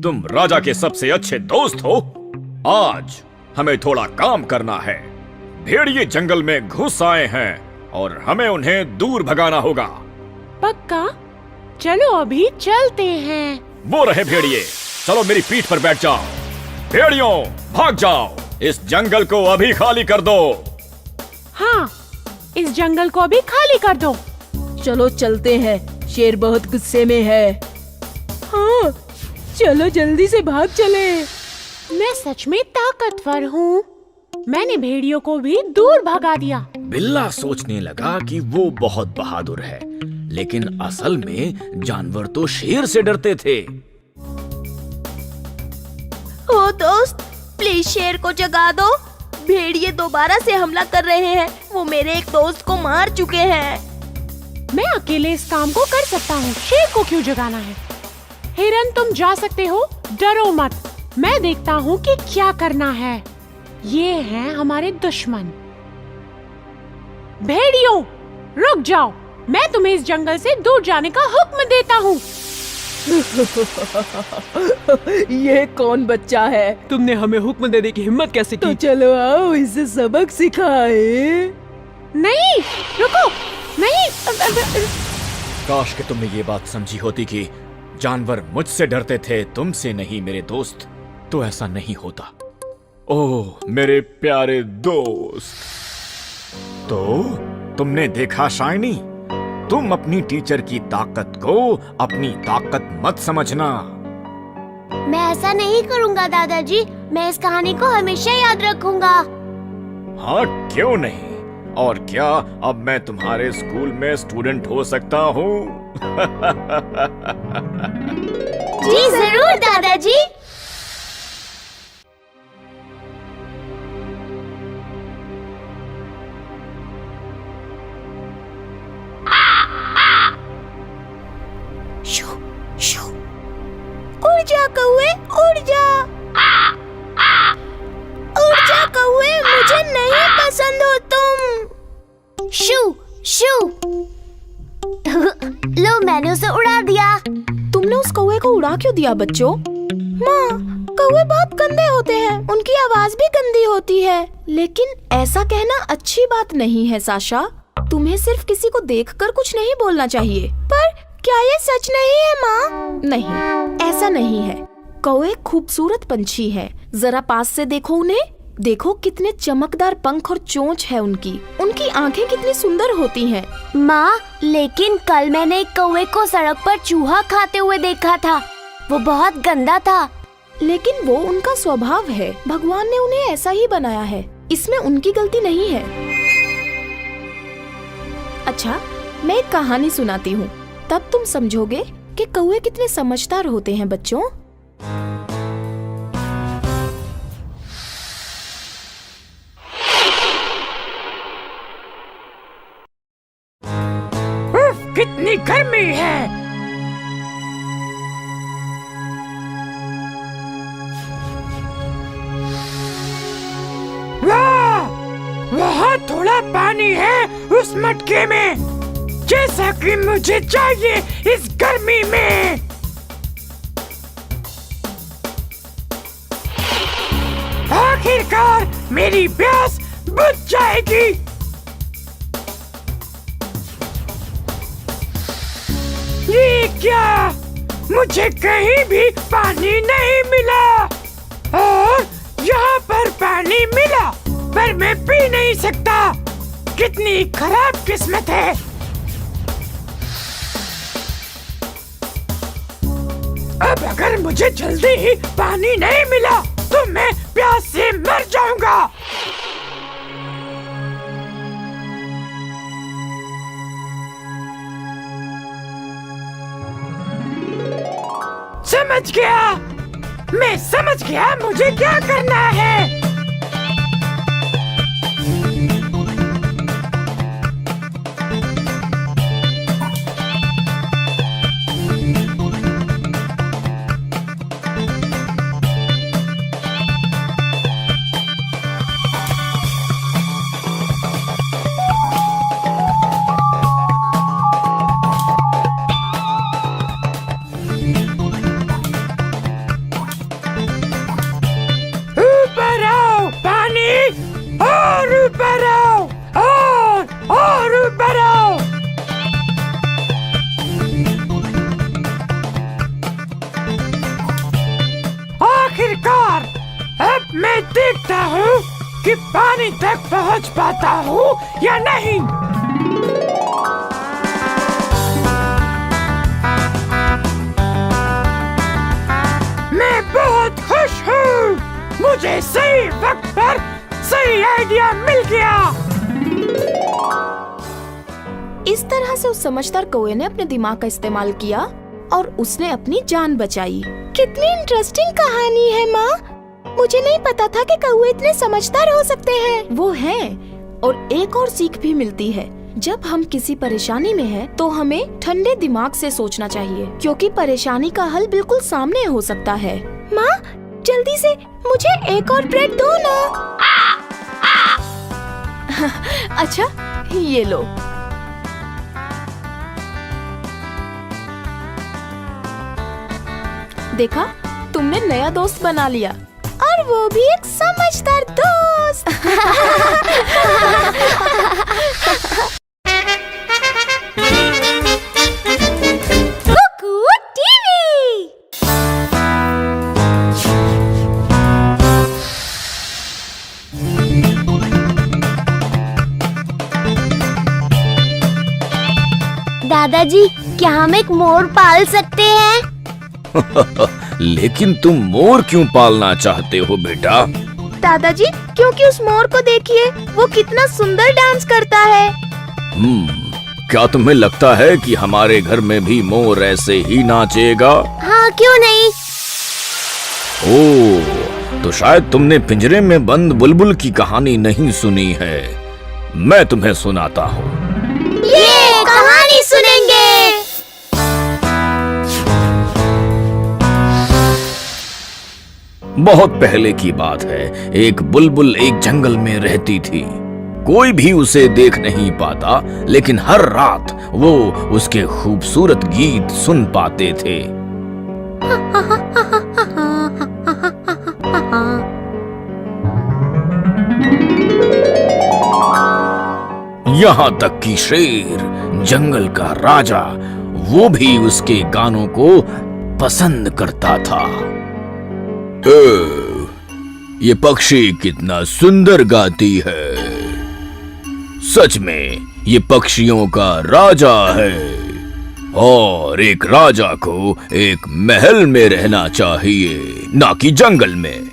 तुम राजा के सबसे अच्छे दोस्त हो। आज हमें थोड़ा काम करना है। भेड़िए जंगल में घुस आए हैं और हमें उन्हें दूर भगाना होगा।
पक्का? चलो अभी चलते हैं।
वो रहे भेड़िए, चलो मेरी पीठ पर बैठ जाओ। भेड़ियों, भाग जाओ, इस जंगल को अभी खाली कर दो।
हाँ, इस जंगल को अभी खाली कर दो।
चलो चलते हैं, शेर बहुत गुस्से में है। हाँ, चलो जल्दी से भाग चले।
मैं सच में ताकतवर हूँ। मैंने भेड़ियों को भी दूर भगा दिया।
बिल्ला सोचने लगा कि वो बहुत बहादुर है, लेकिन असल में जानवर तो शेर से डरते थे।
ओ दोस्त, प्लीज शेर को जगा दो। भेड़िए दोबारा से हमला कर रहे हैं। वो मेरे एक दोस्त को मार चुके हैं।
मैं अकेले इस काम को कर सकता हूँ। शेर को क्यों जगाना है? हिरन, तुम जा सकते हो, डरो मत। मैं देखता हूँ कि क्या करना है। ये हैं हमारे दुश्मन। भेड़ियों, रुक जाओ। मैं तुम्हें इस जंगल से दूर जाने का हुक्म देता हूँ।
ये कौन बच्चा है? तुमने हमें हुक्म देने की हिम्मत कैसे की? तो चलो आओ, इसे सबक सिखाए।
नहीं, रुको, नहीं।
काश कि तुमने ये बात समझी होती कि जानवर मुझसे डरते थे, तुमसे नहीं मेरे दोस्त, तो ऐसा नहीं होता। ओह मेरे प्यारे दोस्त। तो तुमने देखा शाइनी, तुम अपनी टीचर की ताकत को अपनी ताकत मत समझना।
मैं ऐसा नहीं करूँगा दादाजी। मैं इस कहानी को हमेशा याद रखूंगा।
हाँ, क्यों नहीं? और क्या अब मैं तुम्हारे स्कूल में स्टूडेंट हो सकता हूँ?
जी जरूर दादाजी।
शू, शू। उड़ जा कौवे, उड़ जा। उड़ जा कौवे, मुझे नहीं पसंद हो तुम।
शू शू। लो, मैंने उसे उड़ा दिया।
तुमने उस कौवे को उड़ा क्यों दिया बच्चों? माँ, कौवे बहुत गंदे होते हैं। उनकी आवाज भी गंदी होती है। लेकिन ऐसा कहना अच्छी बात नहीं है साशा। तुम्हें सिर्फ किसी को देखकर कुछ नहीं बोलना चाहिए। पर क्या ये सच नहीं है माँ? नहीं, ऐसा नहीं है। कौवे खूबसूरत पंछी है। जरा पास से देखो उन्हें। देखो कितने चमकदार पंख और चोंच है उनकी। उनकी आंखें कितनी सुंदर होती हैं।
माँ, लेकिन कल मैंने एक कौवे को सड़क पर चूहा खाते हुए देखा था। वो बहुत गंदा था।
लेकिन वो उनका स्वभाव है। भगवान ने उन्हें ऐसा ही बनाया है। इसमें उनकी गलती नहीं है। अच्छा, मैं एक कहानी सुनाती हूँ, तब तुम समझोगे कि कौवे कितने समझदार होते हैं बच्चों।
कितनी गर्मी है। वाह, वहाँ थोड़ा पानी है उस मटके में, जैसा कि मुझे चाहिए इस गर्मी में। आखिरकार मेरी प्यास बुझ जाएगी। ये क्या? मुझे कहीं भी पानी नहीं मिला। और यहाँ पर पानी मिला, पर मैं पी नहीं सकता। कितनी खराब किस्मत है।
अब अगर मुझे जल्दी पानी नहीं मिला तो मैं प्यास से मर जाऊंगा। समझ गया, मैं समझ गया मुझे क्या करना है। आखिरकार अब मैं देखता हूँ कि पानी तक पहुँच पाता हूँ या नहीं। मैं बहुत खुश हूँ, मुझे सही वक्त पर सही आइडिया मिल गया।
इस तरह से उस समझदार कौवे ने अपने दिमाग का इस्तेमाल किया और उसने अपनी जान बचाई। कितनी इंटरेस्टिंग कहानी है माँ। मुझे नहीं पता था कि कौवे इतने समझदार हो सकते हैं। वो हैं। और एक और सीख भी मिलती है, जब हम किसी परेशानी में हैं, तो हमें ठंडे दिमाग से सोचना चाहिए, क्योंकि परेशानी का हल बिल्कुल सामने हो सकता है। माँ, जल्दी से मुझे एक और ब्रेड दो ना। अच्छा, ये लो। देखा, तुमने नया दोस्त बना लिया, और वो भी एक समझदार दोस्त।
कुकू टीवी। दादाजी, क्या हम एक मोर पाल सकते हैं?
लेकिन तुम मोर क्यों पालना चाहते हो बेटा?
दादाजी, क्योंकि उस मोर को देखिए, वो कितना सुंदर डांस करता है।
क्या तुम्हें लगता है कि हमारे घर में भी मोर ऐसे ही नाचेगा?
हाँ, क्यों नहीं?
ओह, तो शायद तुमने पिंजरे में बंद बुलबुल की कहानी नहीं सुनी है। मैं तुम्हें सुनाता हूँ।
ये कहानी सुनेंगे।
बहुत पहले की बात है, एक बुलबुल एक जंगल में रहती थी। कोई भी उसे देख नहीं पाता, लेकिन हर रात वो उसके खूबसूरत गीत सुन पाते थे। यहाँ तक कि शेर, जंगल का राजा, वो भी उसके गानों को पसंद करता था। ये पक्षी कितना सुंदर गाती है। सच में ये पक्षियों का राजा है, और एक राजा को एक महल में रहना चाहिए, ना कि जंगल में।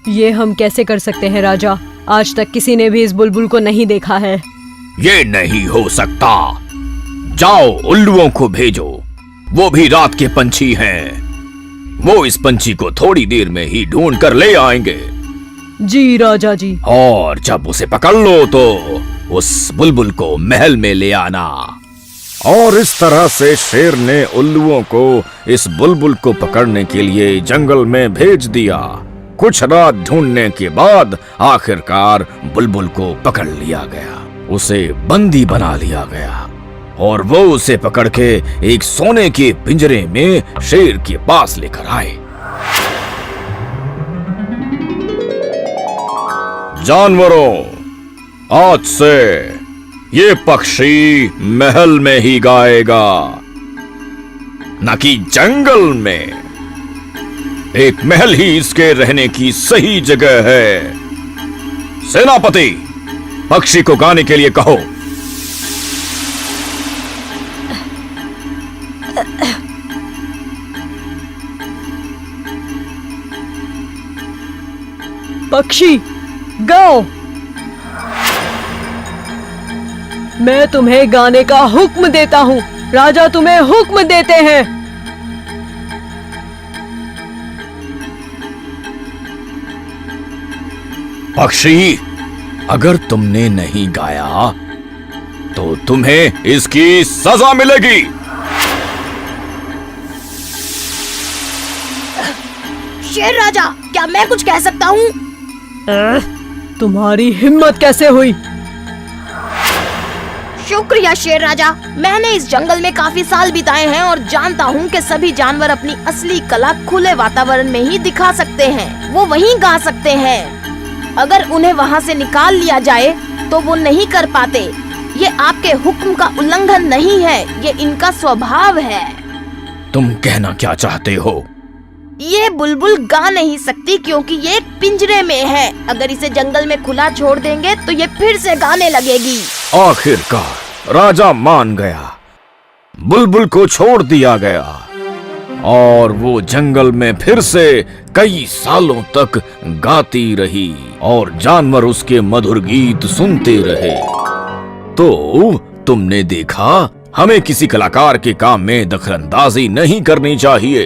ये हम कैसे कर सकते हैं राजा? आज तक किसी ने भी इस बुलबुल को नहीं देखा है।
ये नहीं हो सकता। जाओ, उल्लुओं को भेजो, वो भी रात के पंछी हैं। वो इस पंछी को थोड़ी देर में ही ढूंढ कर ले आएंगे।
जी राजा जी।
और जब उसे पकड़ लो तो उस बुलबुल को महल में ले आना। और इस तरह से शेर ने उल्लुओं को इस बुलबुल को पकड़ने के लिए जंगल में भेज दिया। कुछ रात ढूंढने के बाद आखिरकार बुलबुल को पकड़ लिया गया, उसे बंदी बना लिया गया, और वो उसे पकड़ के एक सोने के पिंजरे में शेर के पास लेकर आए। जानवरों, आज से ये पक्षी महल में ही गाएगा, न कि जंगल में। एक महल ही इसके रहने की सही जगह है। सेनापति, पक्षी को गाने के लिए कहो।
पक्षी गाओ। मैं तुम्हें गाने का हुक्म देता हूँ। राजा तुम्हें हुक्म देते हैं।
पक्षी, अगर तुमने नहीं गाया तो तुम्हें इसकी सजा मिलेगी।
शेर राजा, क्या मैं कुछ कह सकता हूँ?
तुम्हारी हिम्मत कैसे हुई?
शुक्रिया शेर राजा। मैंने इस जंगल में काफी साल बिताए हैं और जानता हूँ कि सभी जानवर अपनी असली कला खुले वातावरण में ही दिखा सकते हैं। वो वहीं गा सकते हैं। अगर उन्हें वहाँ से निकाल लिया जाए तो वो नहीं कर पाते। ये आपके हुक्म का उल्लंघन नहीं है, ये इनका स्वभाव है।
तुम कहना क्या चाहते हो?
ये बुलबुल गा नहीं सकती क्योंकि ये एक पिंजरे में है। अगर इसे जंगल में खुला छोड़ देंगे तो ये फिर से गाने लगेगी।
आखिरकार राजा मान गया। बुलबुल को छोड़ दिया गया और वो जंगल में फिर से कई सालों तक गाती रही और जानवर उसके मधुर गीत सुनते रहे। तो तुमने देखा, हमें किसी कलाकार के काम में दखलंदाजी नहीं करनी चाहिए।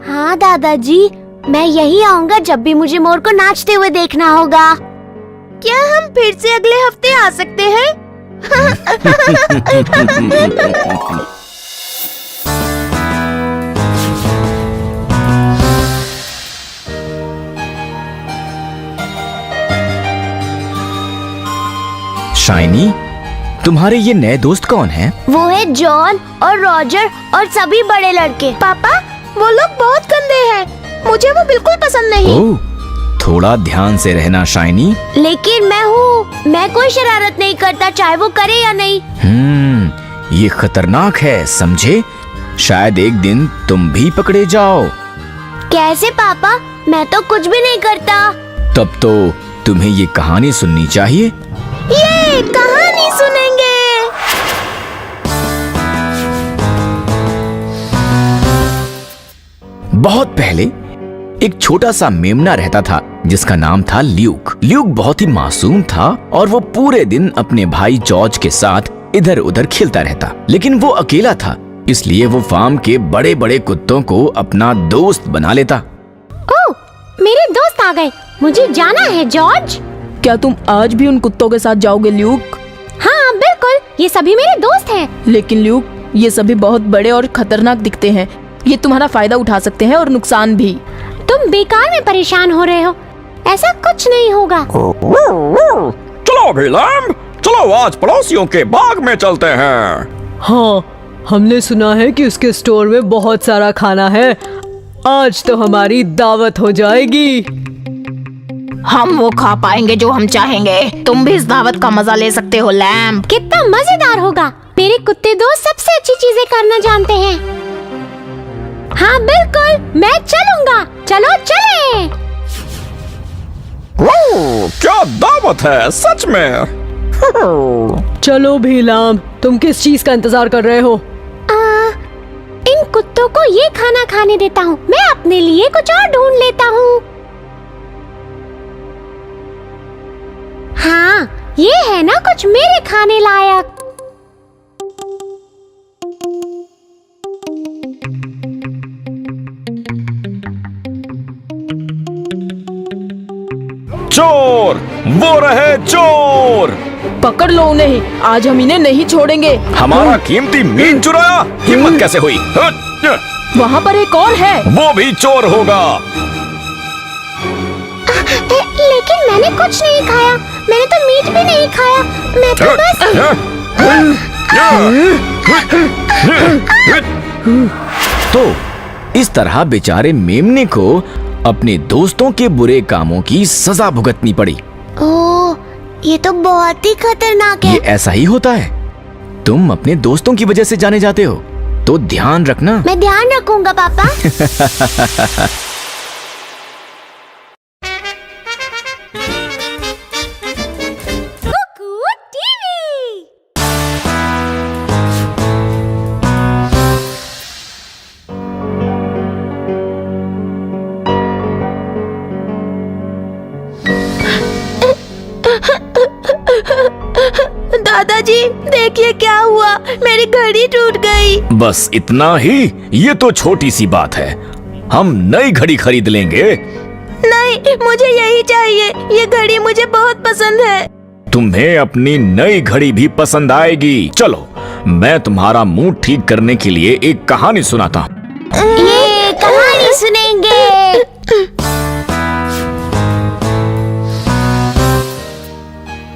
हाँ दादाजी, मैं यही आऊंगा जब भी मुझे मोर को नाचते हुए देखना होगा।
क्या हम फिर से अगले हफ्ते आ सकते हैं?
शाइनी, तुम्हारे ये नए दोस्त कौन हैं?
वो है जॉन और रॉजर और सभी बड़े लड़के।
पापा, वो लोग बहुत गंदे हैं। मुझे वो बिल्कुल पसंद नहीं।
ओह, थोड़ा ध्यान से रहना शाइनी।
लेकिन मैं हूँ, मैं कोई शरारत नहीं करता, चाहे वो करे या नहीं।
ये खतरनाक है, समझे? शायद एक दिन तुम भी पकड़े जाओ।
कैसे पापा? मैं तो कुछ भी नहीं करता।
तब तो तुम्हें ये कहानी सुननी चाहिए।
ये कहानी सुनेंगे।
बहुत पहले एक छोटा सा मेमना रहता था जिसका नाम था ल्यूक। ल्यूक बहुत ही मासूम था और वो पूरे दिन अपने भाई जॉर्ज के साथ इधर उधर खेलता रहता। लेकिन वो अकेला था, इसलिए वो फार्म के बड़े बड़े कुत्तों को अपना दोस्त बना लेता।
ओह, मेरे दोस्त आ गए। मुझे जाना है जॉर्ज।
क्या तुम आज भी उन कुत्तों के साथ जाओगे ल्यूक?
हाँ बिल्कुल, ये सभी मेरे दोस्त हैं।
लेकिन ल्यूक, ये सभी बहुत बड़े और खतरनाक दिखते हैं। ये तुम्हारा फायदा उठा सकते हैं और नुकसान भी।
तुम बेकार में परेशान हो रहे हो, ऐसा कुछ नहीं होगा।
चलो भी लैम्ब, चलो आज पड़ोसियों के बाग में चलते हैं।
हाँ, हमने सुना है कि उसके स्टोर में बहुत सारा खाना है। आज तो हमारी दावत हो जाएगी।
हम वो खा पाएंगे जो हम चाहेंगे। तुम भी इस दावत का मजा ले सकते हो लैम्ब।
कितना मजेदार होगा। मेरे कुत्ते दोस्त सबसे अच्छी चीजें करना जानते हैं। हाँ बिल्कुल, मैं चलूंगा। चलो चलें।
क्या दावत है सच में।
चलो भीलाम, तुम किस चीज का इंतजार कर रहे हो?
इन कुत्तों को ये खाना खाने देता हूँ। मैं अपने लिए कुछ और ढूंढ लेता हूँ। हाँ, ये है ना कुछ मेरे खाने लायक।
चोर, वो रहे चोर।
पकड़ लो उन्हें, आज हम इन्हें नहीं छोड़ेंगे।
हमारा कीमती मीन चुराया, हिम्मत कैसे हुई?
वहाँ पर एक और है।
वो भी चोर होगा।
लेकिन मैंने कुछ नहीं खाया। मैंने तो मीट भी नहीं खाया। मैं तो बस
तो इस तरह बेचारे मेमने को अपने दोस्तों के बुरे कामों की सजा भुगतनी पड़ी।
ओह, ये तो बहुत ही खतरनाक है।
ये ऐसा ही होता है। तुम अपने दोस्तों की वजह से जाने जाते हो, तो ध्यान रखना।
मैं ध्यान रखूंगा पापा।
दादाजी, देखिए क्या हुआ, मेरी घड़ी टूट गई।
बस इतना ही? ये तो छोटी सी बात है, हम नई घड़ी खरीद लेंगे।
नहीं, मुझे यही चाहिए, ये घड़ी मुझे बहुत पसंद है।
तुम्हें अपनी नई घड़ी भी पसंद आएगी। चलो, मैं तुम्हारा मूड ठीक करने के लिए एक कहानी सुनाता हूँ।
ये कहानी सुनेंगे।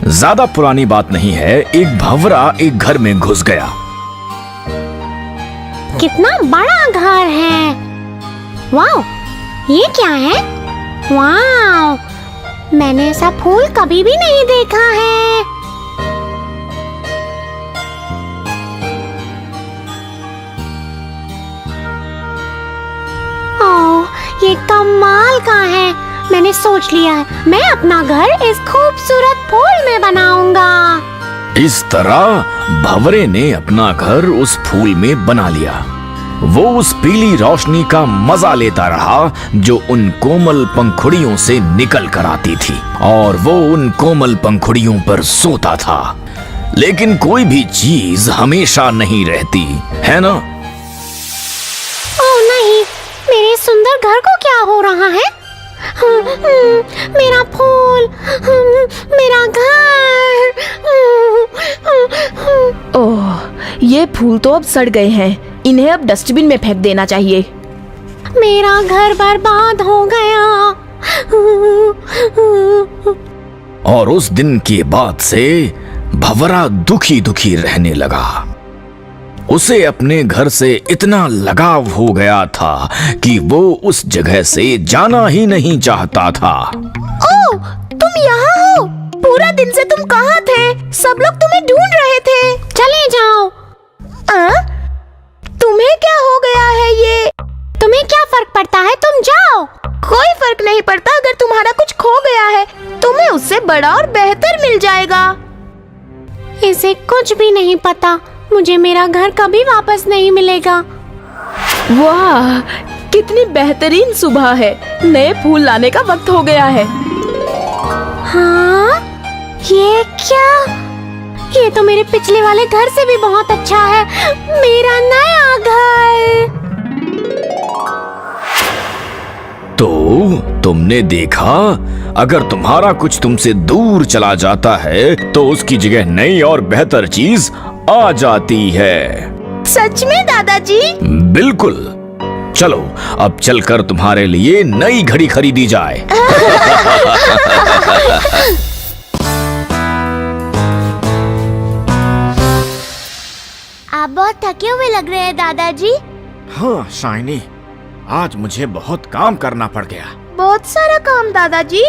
ज्यादा पुरानी बात नहीं है। एक भंवरा एक घर में घुस गया।
कितना बड़ा घर है। वाओ, ये क्या है? वाओ, मैंने ऐसा फूल कभी भी नहीं देखा है। ओह, ये कमाल का है। मैंने सोच लिया है, मैं अपना घर इस खूबसूरत फूल में बनाऊंगा।
इस तरह भंवरे ने अपना घर उस फूल में बना लिया। वो उस पीली रोशनी का मजा लेता रहा जो उन कोमल पंखुड़ियों से निकल कर आती थी, और वो उन कोमल पंखुड़ियों पर सोता था। लेकिन कोई भी चीज हमेशा नहीं रहती, है ना?
ओह नहीं, मेरे सुंदर घर को क्या हो रहा है? मेरा फूल, मेरा घर।
ओह, ये फूल तो अब सड़ गए हैं, इन्हें अब डस्टबिन में फेंक देना चाहिए।
मेरा घर बर्बाद हो गया।
और उस दिन के बाद से भंवरा दुखी दुखी रहने लगा। उसे अपने घर से इतना लगाव हो गया था कि वो उस जगह से जाना ही नहीं चाहता था।
ओह, तुम यहाँ हो? पूरा दिन से तुम कहाँ थे? सब लोग तुम्हें ढूंढ रहे थे।
चले जाओ।
तुम्हें क्या हो गया है ये?
तुम्हें क्या फर्क पड़ता है? तुम जाओ।
कोई फर्क नहीं पड़ता। अगर तुम्हारा कुछ खो गया है, तुम्हें उससे बड़ा और बेहतर मिल जाएगा।
इसे कुछ भी नहीं पता, मुझे मेरा घर कभी वापस नहीं मिलेगा।
वाह, कितनी बेहतरीन सुबह है। नए फूल लाने का वक्त हो गया है।
हाँ, ये क्या? ये तो मेरे पिछले वाले घर से भी बहुत अच्छा है। मेरा नया घर।
तो तुमने देखा, अगर तुम्हारा कुछ तुमसे दूर चला जाता है तो उसकी जगह नई और बेहतर चीज आ जाती है।
सच में दादाजी?
बिल्कुल। चलो, अब चलकर तुम्हारे लिए नई घड़ी खरीदी जाए।
आप बहुत थके हुए लग रहे हैं दादाजी।
हाँ शाइनी, आज मुझे बहुत काम करना पड़ गया।
बहुत सारा काम दादाजी?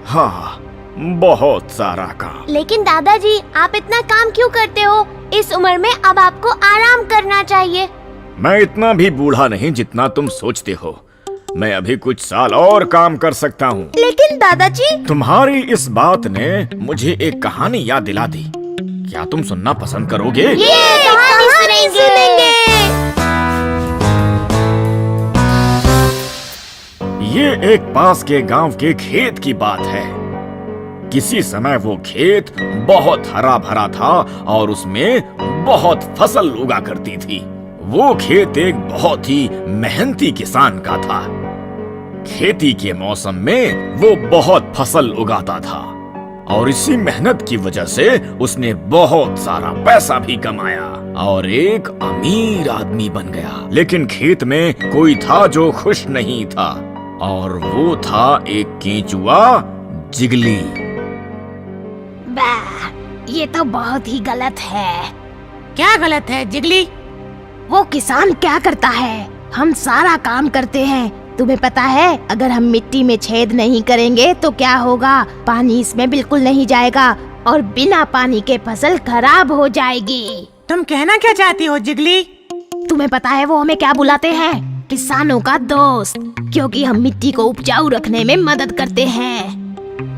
हाँ, बहुत सारा काम।
लेकिन दादाजी, आप इतना काम क्यों करते हो? इस उम्र में अब आपको आराम करना चाहिए।
मैं इतना भी बूढ़ा नहीं जितना तुम सोचते हो। मैं अभी कुछ साल और काम कर सकता हूँ।
लेकिन दादाजी।
तुम्हारी इस बात ने मुझे एक कहानी याद दिला दी। क्या तुम सुनना पसंद करोगे?
ये कहानी सुनेंगे।
ये एक पास के गांव के खेत की बात है। किसी समय वो खेत बहुत हरा भरा था और उसमें बहुत फसल उगा करती थी। वो खेत एक बहुत ही मेहनती किसान का था। खेती के मौसम में वो बहुत फसल उगाता था और इसी मेहनत की वजह से उसने बहुत सारा पैसा भी कमाया और एक अमीर आदमी बन गया। लेकिन खेत में कोई था जो खुश नहीं था, और वो था एक केंचुआ, जिगली।
ये तो बहुत ही गलत है।
क्या गलत है जिगली?
वो किसान क्या करता है? हम सारा काम करते हैं। तुम्हें पता है, अगर हम मिट्टी में छेद नहीं करेंगे तो क्या होगा? पानी इसमें बिल्कुल नहीं जाएगा और बिना पानी के फसल खराब हो जाएगी।
तुम कहना क्या चाहती हो जिगली?
तुम्हें पता है वो हमें क्या बुलाते हैं? किसानों का दोस्त, क्योंकि हम मिट्टी को उपजाऊ रखने में मदद करते हैं।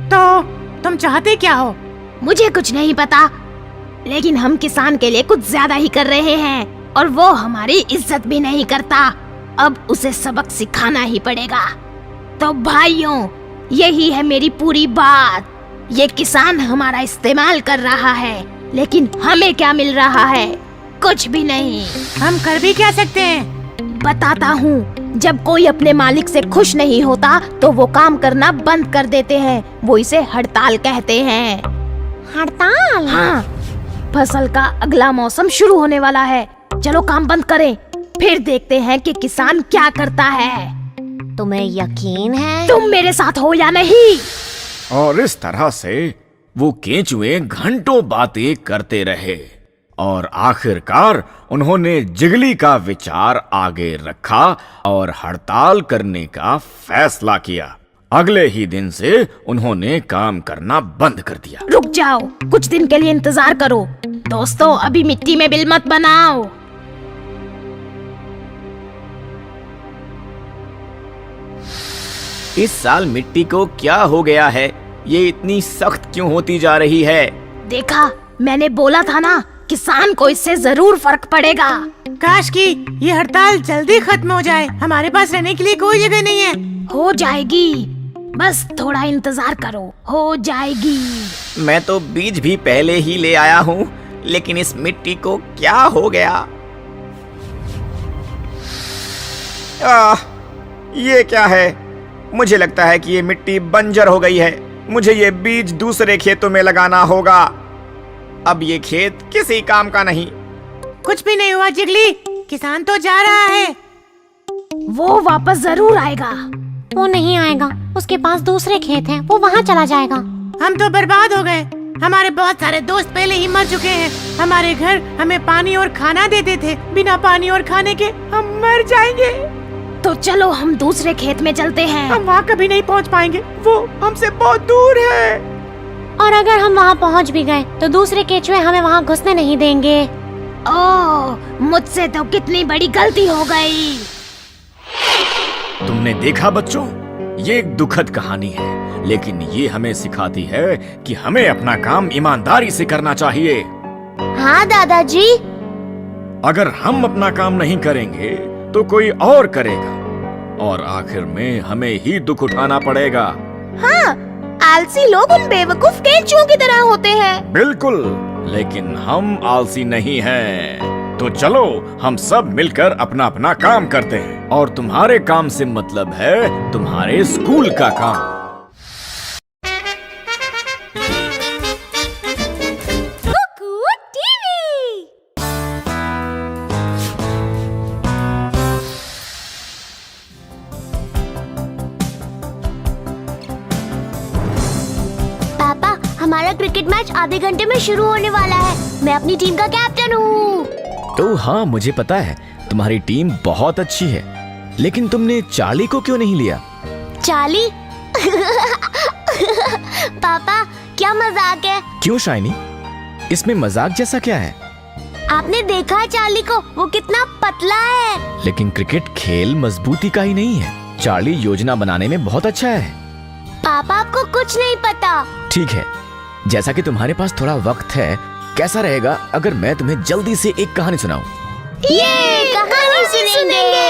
तो तुम चाहते क्या हो?
मुझे कुछ नहीं पता, लेकिन हम किसान के लिए कुछ ज्यादा ही कर रहे हैं और वो हमारी इज्जत भी नहीं करता। अब उसे सबक सिखाना ही पड़ेगा। तो भाइयों, यही है मेरी पूरी बात। ये किसान हमारा इस्तेमाल कर रहा है,
लेकिन हमें क्या मिल रहा है? कुछ भी नहीं।
हम कर भी क्या सकते हैं?
बताता हूँ। जब कोई अपने मालिक से खुश नहीं होता तो वो काम करना बंद कर देते हैं। वो इसे हड़ताल कहते हैं। हड़ताल? हाँ। फसल का अगला मौसम शुरू होने वाला है। चलो काम बंद करें, फिर देखते हैं कि किसान क्या करता है। तुम्हें यकीन है? तुम मेरे साथ हो या नहीं?
और इस तरह से वो केंचुए घंटों बातें करते रहे और आखिरकार उन्होंने जिगली का विचार आगे रखा और हड़ताल करने का फैसला किया। अगले ही दिन से उन्होंने काम करना बंद कर दिया।
रुक जाओ, कुछ दिन के लिए इंतजार करो। दोस्तों, अभी मिट्टी में बिल मत बनाओ।
इस साल मिट्टी को क्या हो गया है? ये इतनी सख्त क्यों होती जा रही है?
देखा, मैंने बोला था ना, किसान को इससे जरूर फर्क पड़ेगा।
काश कि ये हड़ताल जल्दी खत्म हो जाए। हमारे पास रहने के लिए कोई जगह नहीं है।
हो जाएगी, बस थोड़ा इंतजार करो, हो जाएगी।
मैं तो बीज भी पहले ही ले आया हूँ, लेकिन इस मिट्टी को क्या हो गया? ये क्या है? मुझे लगता है कि ये मिट्टी बंजर हो गई है। मुझे ये बीज दूसरे खेतों में लगाना होगा। अब ये खेत किसी काम का नहीं।
कुछ भी नहीं हुआ जिगली, किसान तो जा रहा है।
वो वापस जरूर आएगा।
वो नहीं आएगा, उसके पास दूसरे खेत हैं, वो वहाँ चला जाएगा।
हम तो बर्बाद हो गए। हमारे बहुत सारे दोस्त पहले ही मर चुके हैं। हमारे घर हमें पानी और खाना देते थे। बिना पानी और खाने के हम मर जाएंगे।
तो चलो हम दूसरे खेत में चलते हैं।
हम वहाँ कभी नहीं पहुँच पाएंगे, वो हमसे बहुत दूर है।
और अगर हम वहाँ पहुँच भी गए तो दूसरे केचुए हमें वहाँ घुसने नहीं देंगे।
ओह, मुझसे तो कितनी बड़ी गलती हो गई।
तुमने देखा बच्चों, ये एक दुखद कहानी है, लेकिन ये हमें सिखाती है कि हमें अपना काम ईमानदारी से करना चाहिए।
हाँ दादाजी।
अगर हम अपना काम नहीं करेंगे तो कोई और करेगा और आखिर में हमें ही दुख उठाना पड़ेगा।
हाँ, आलसी लोग उन बेवकूफ केंचुओं की तरह होते हैं।
बिल्कुल, लेकिन हम आलसी नहीं हैं। तो चलो हम सब मिलकर अपना अपना काम करते हैं। और तुम्हारे काम से मतलब है तुम्हारे स्कूल का काम।
पापा, हमारा क्रिकेट मैच आधे घंटे में शुरू होने वाला है। मैं अपनी टीम का कैप्टन हूँ।
तो हाँ, मुझे पता है तुम्हारी टीम बहुत अच्छी है, लेकिन तुमने चार्ली को क्यों नहीं लिया?
चार्ली? पापा, क्या मजाक है?
क्यों शाइनी, इसमें मजाक जैसा क्या है?
आपने देखा है चार्ली को? वो कितना पतला है।
लेकिन क्रिकेट खेल मजबूती का ही नहीं है। चार्ली योजना बनाने में बहुत अच्छा है।
पापा, आपको कुछ नहीं पता।
ठीक है, जैसा कि तुम्हारे पास थोड़ा वक्त है, कैसा रहेगा अगर मैं तुम्हें जल्दी से एक कहानी सुनाऊं?
ये कहानी सुनेंगे।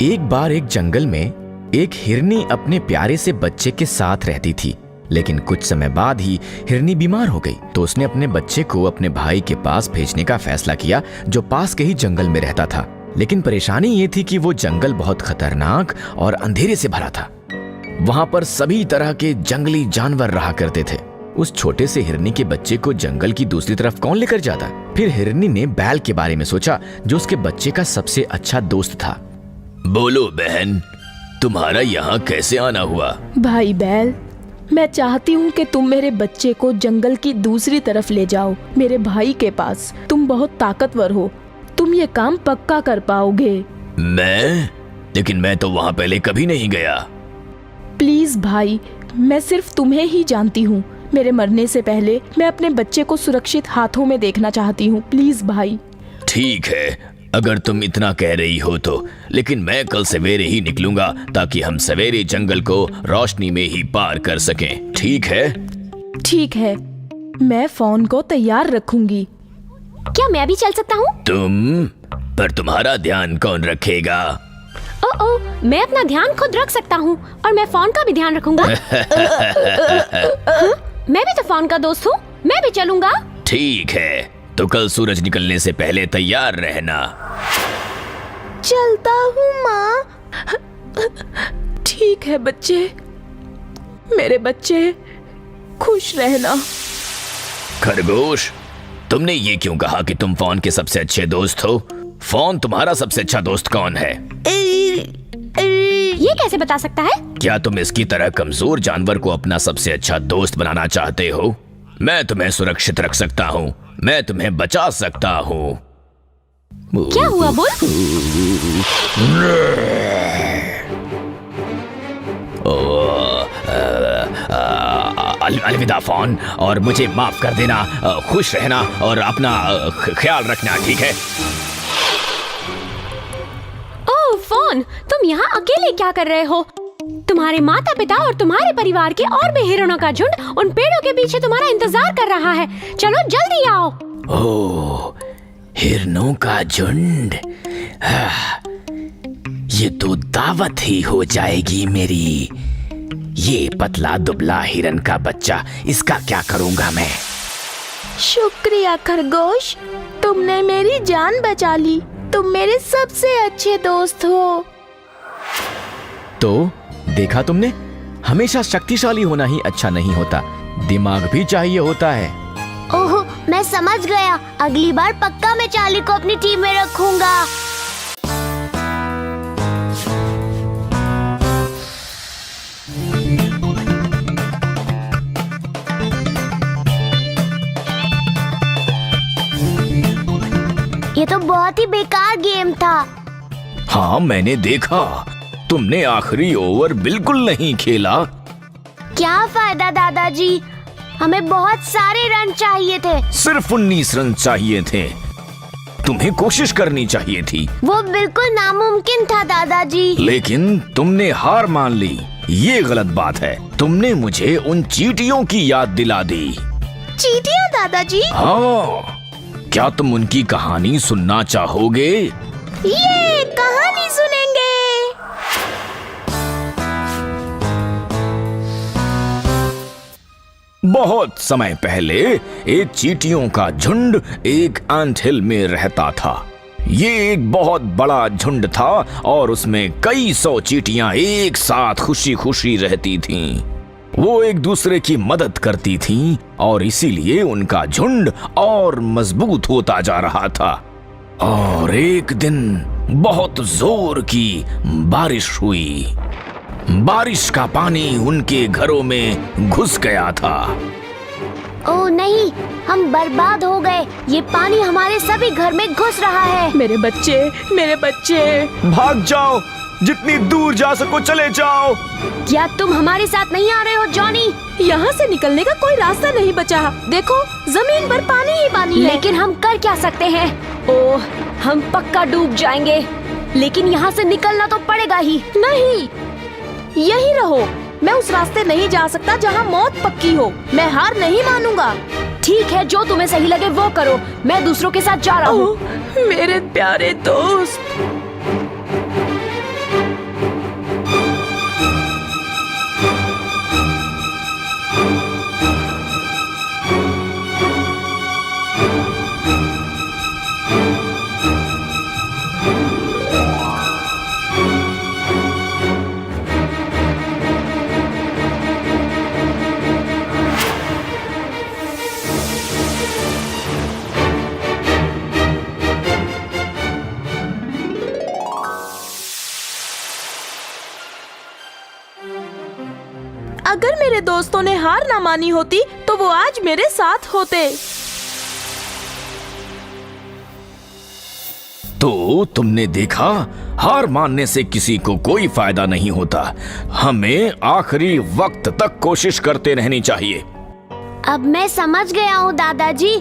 एक बार एक जंगल में एक हिरनी अपने प्यारे से बच्चे के साथ रहती थी, लेकिन कुछ समय बाद ही हिरनी बीमार हो गई। तो उसने अपने बच्चे को अपने भाई के पास भेजने का फैसला किया, जो पास के ही जंगल में रहता था। लेकिन परेशानी ये थी कि वो जंगल बहुत खतरनाक और अंधेरे से भरा था। वहां पर सभी तरह के जंगली जानवर रहा करते थे। उस छोटे से हिरनी के बच्चे को जंगल की दूसरी तरफ कौन लेकर जाता? फिर हिरनी ने बैल के बारे में सोचा, जो उसके बच्चे का सबसे अच्छा दोस्त था।
बोलो बहन, तुम्हारा यहाँ कैसे आना हुआ?
भाई बैल, मैं चाहती हूँ कि तुम मेरे बच्चे को जंगल की दूसरी तरफ ले जाओ, मेरे भाई के पास। तुम बहुत ताकतवर हो, तुम ये काम पक्का कर पाओगे।
लेकिन मैं तो वहाँ पहले कभी नहीं गया।
प्लीज भाई, मैं सिर्फ तुम्हें ही जानती हूँ। मेरे मरने से पहले मैं अपने बच्चे को सुरक्षित हाथों में देखना चाहती हूँ। प्लीज भाई।
ठीक है, अगर तुम इतना कह रही हो तो, लेकिन मैं कल सवेरे ही निकलूंगा ताकि हम सवेरे जंगल को रोशनी में ही पार कर सकें। ठीक है?
ठीक है, मैं फोन को तैयार रखूंगी।
क्या मैं भी चल सकता हूँ?
पर तुम्हारा ध्यान कौन रखेगा?
ओह, मैं अपना ध्यान खुद रख सकता हूँ और मैं फोन का भी ध्यान रखूंगा। हाँ? मैं भी तो फोन का दोस्त हूँ, मैं भी चलूंगा।
ठीक है, तो कल सूरज निकलने से पहले तैयार रहना।
चलता हूँ माँ। ठीक है बच्चे, मेरे बच्चे, खुश रहना।
खरगोश, तुमने ये क्यों कहा कि तुम फोन के सबसे अच्छे दोस्त हो? फोन तुम्हारा सबसे अच्छा दोस्त कौन है?
ये कैसे बता सकता है?
क्या तुम इसकी तरह कमजोर जानवर को अपना सबसे अच्छा दोस्त बनाना चाहते हो? मैं तुम्हें सुरक्षित रख सकता हूँ, मैं तुम्हें बचा सकता हूँ।
क्या हुआ बोल?
अलविदा फोन, और मुझे माफ कर देना। खुश रहना और अपना ख्याल रखना, ठीक है?
ओह फोन, तुम यहाँ अकेले क्या कर रहे हो? तुम्हारे माता पिता और तुम्हारे परिवार के और भी हिरणों का झुंड उन पेड़ों के पीछे तुम्हारा इंतजार कर रहा है। चलो जल्दी आओ।
ओह, हिरणों का झुंड। ये तो दावत ही हो जाएगी मेरी। ये पतला दुबला हिरन का बच्चा, इसका क्या करूंगा मैं?
शुक्रिया खरगोश, तुमने मेरी जान बचा ली। तुम मेरे सबसे अच्छे दोस्त हो।
तो देखा तुमने, हमेशा शक्तिशाली होना ही अच्छा नहीं होता, दिमाग भी चाहिए होता है।
ओह, मैं समझ गया। अगली बार पक्का मैं चार्ली को अपनी टीम में रखूंगा। ये तो बहुत ही बेकार गेम था।
हाँ, मैंने देखा, तुमने आखिरी ओवर बिल्कुल नहीं खेला।
क्या फायदा दादाजी, हमें बहुत सारे रन चाहिए थे।
सिर्फ 19 रन चाहिए थे। तुम्हें कोशिश करनी चाहिए थी।
वो बिल्कुल नामुमकिन था दादाजी।
लेकिन तुमने हार मान ली, ये गलत बात है। तुमने मुझे उन चींटियों की याद दिला दी।
चींटियां दादाजी?
हाँ, क्या तुम उनकी कहानी सुनना चाहोगे?
ये कहानी सुनेंगे।
बहुत समय पहले एक चींटियों का झुंड एक एंट हिल में रहता था। ये एक बहुत बड़ा झुंड था और उसमें कई 100 चींटियां एक साथ खुशी खुशी रहती थीं। वो एक दूसरे की मदद करती थीं और इसीलिए उनका झुंड और मजबूत होता जा रहा था। और एक दिन बहुत जोर की बारिश हुई। बारिश का पानी उनके घरों में घुस गया था।
ओह नहीं, हम बर्बाद हो गए। ये पानी हमारे सभी घर में घुस रहा है।
मेरे बच्चे, मेरे बच्चे।
भाग जाओ, जितनी दूर जा सको चले जाओ।
क्या तुम हमारे साथ नहीं आ रहे हो जॉनी?
यहाँ से निकलने का कोई रास्ता नहीं बचा। देखो, जमीन पर पानी ही पानी है।
लेकिन हम कर क्या सकते हैं?
ओह, हम पक्का डूब जाएंगे।
लेकिन यहाँ से निकलना तो पड़ेगा ही।
नहीं, यही रहो। मैं उस रास्ते नहीं जा सकता जहाँ मौत पक्की हो। मैं हार नहीं मानूंगा।
ठीक है, जो तुम्हें सही लगे वो करो। मैं दूसरों के साथ जा रहा हूँ।
ओह, मेरे प्यारे दोस्त। अगर मेरे दोस्तों ने हार ना मानी होती तो वो आज मेरे साथ होते।
तो तुमने देखा, हार मानने से किसी को कोई फायदा नहीं होता। हमें आखिरी वक्त तक कोशिश करते रहनी चाहिए।
अब मैं समझ गया हूँ दादाजी।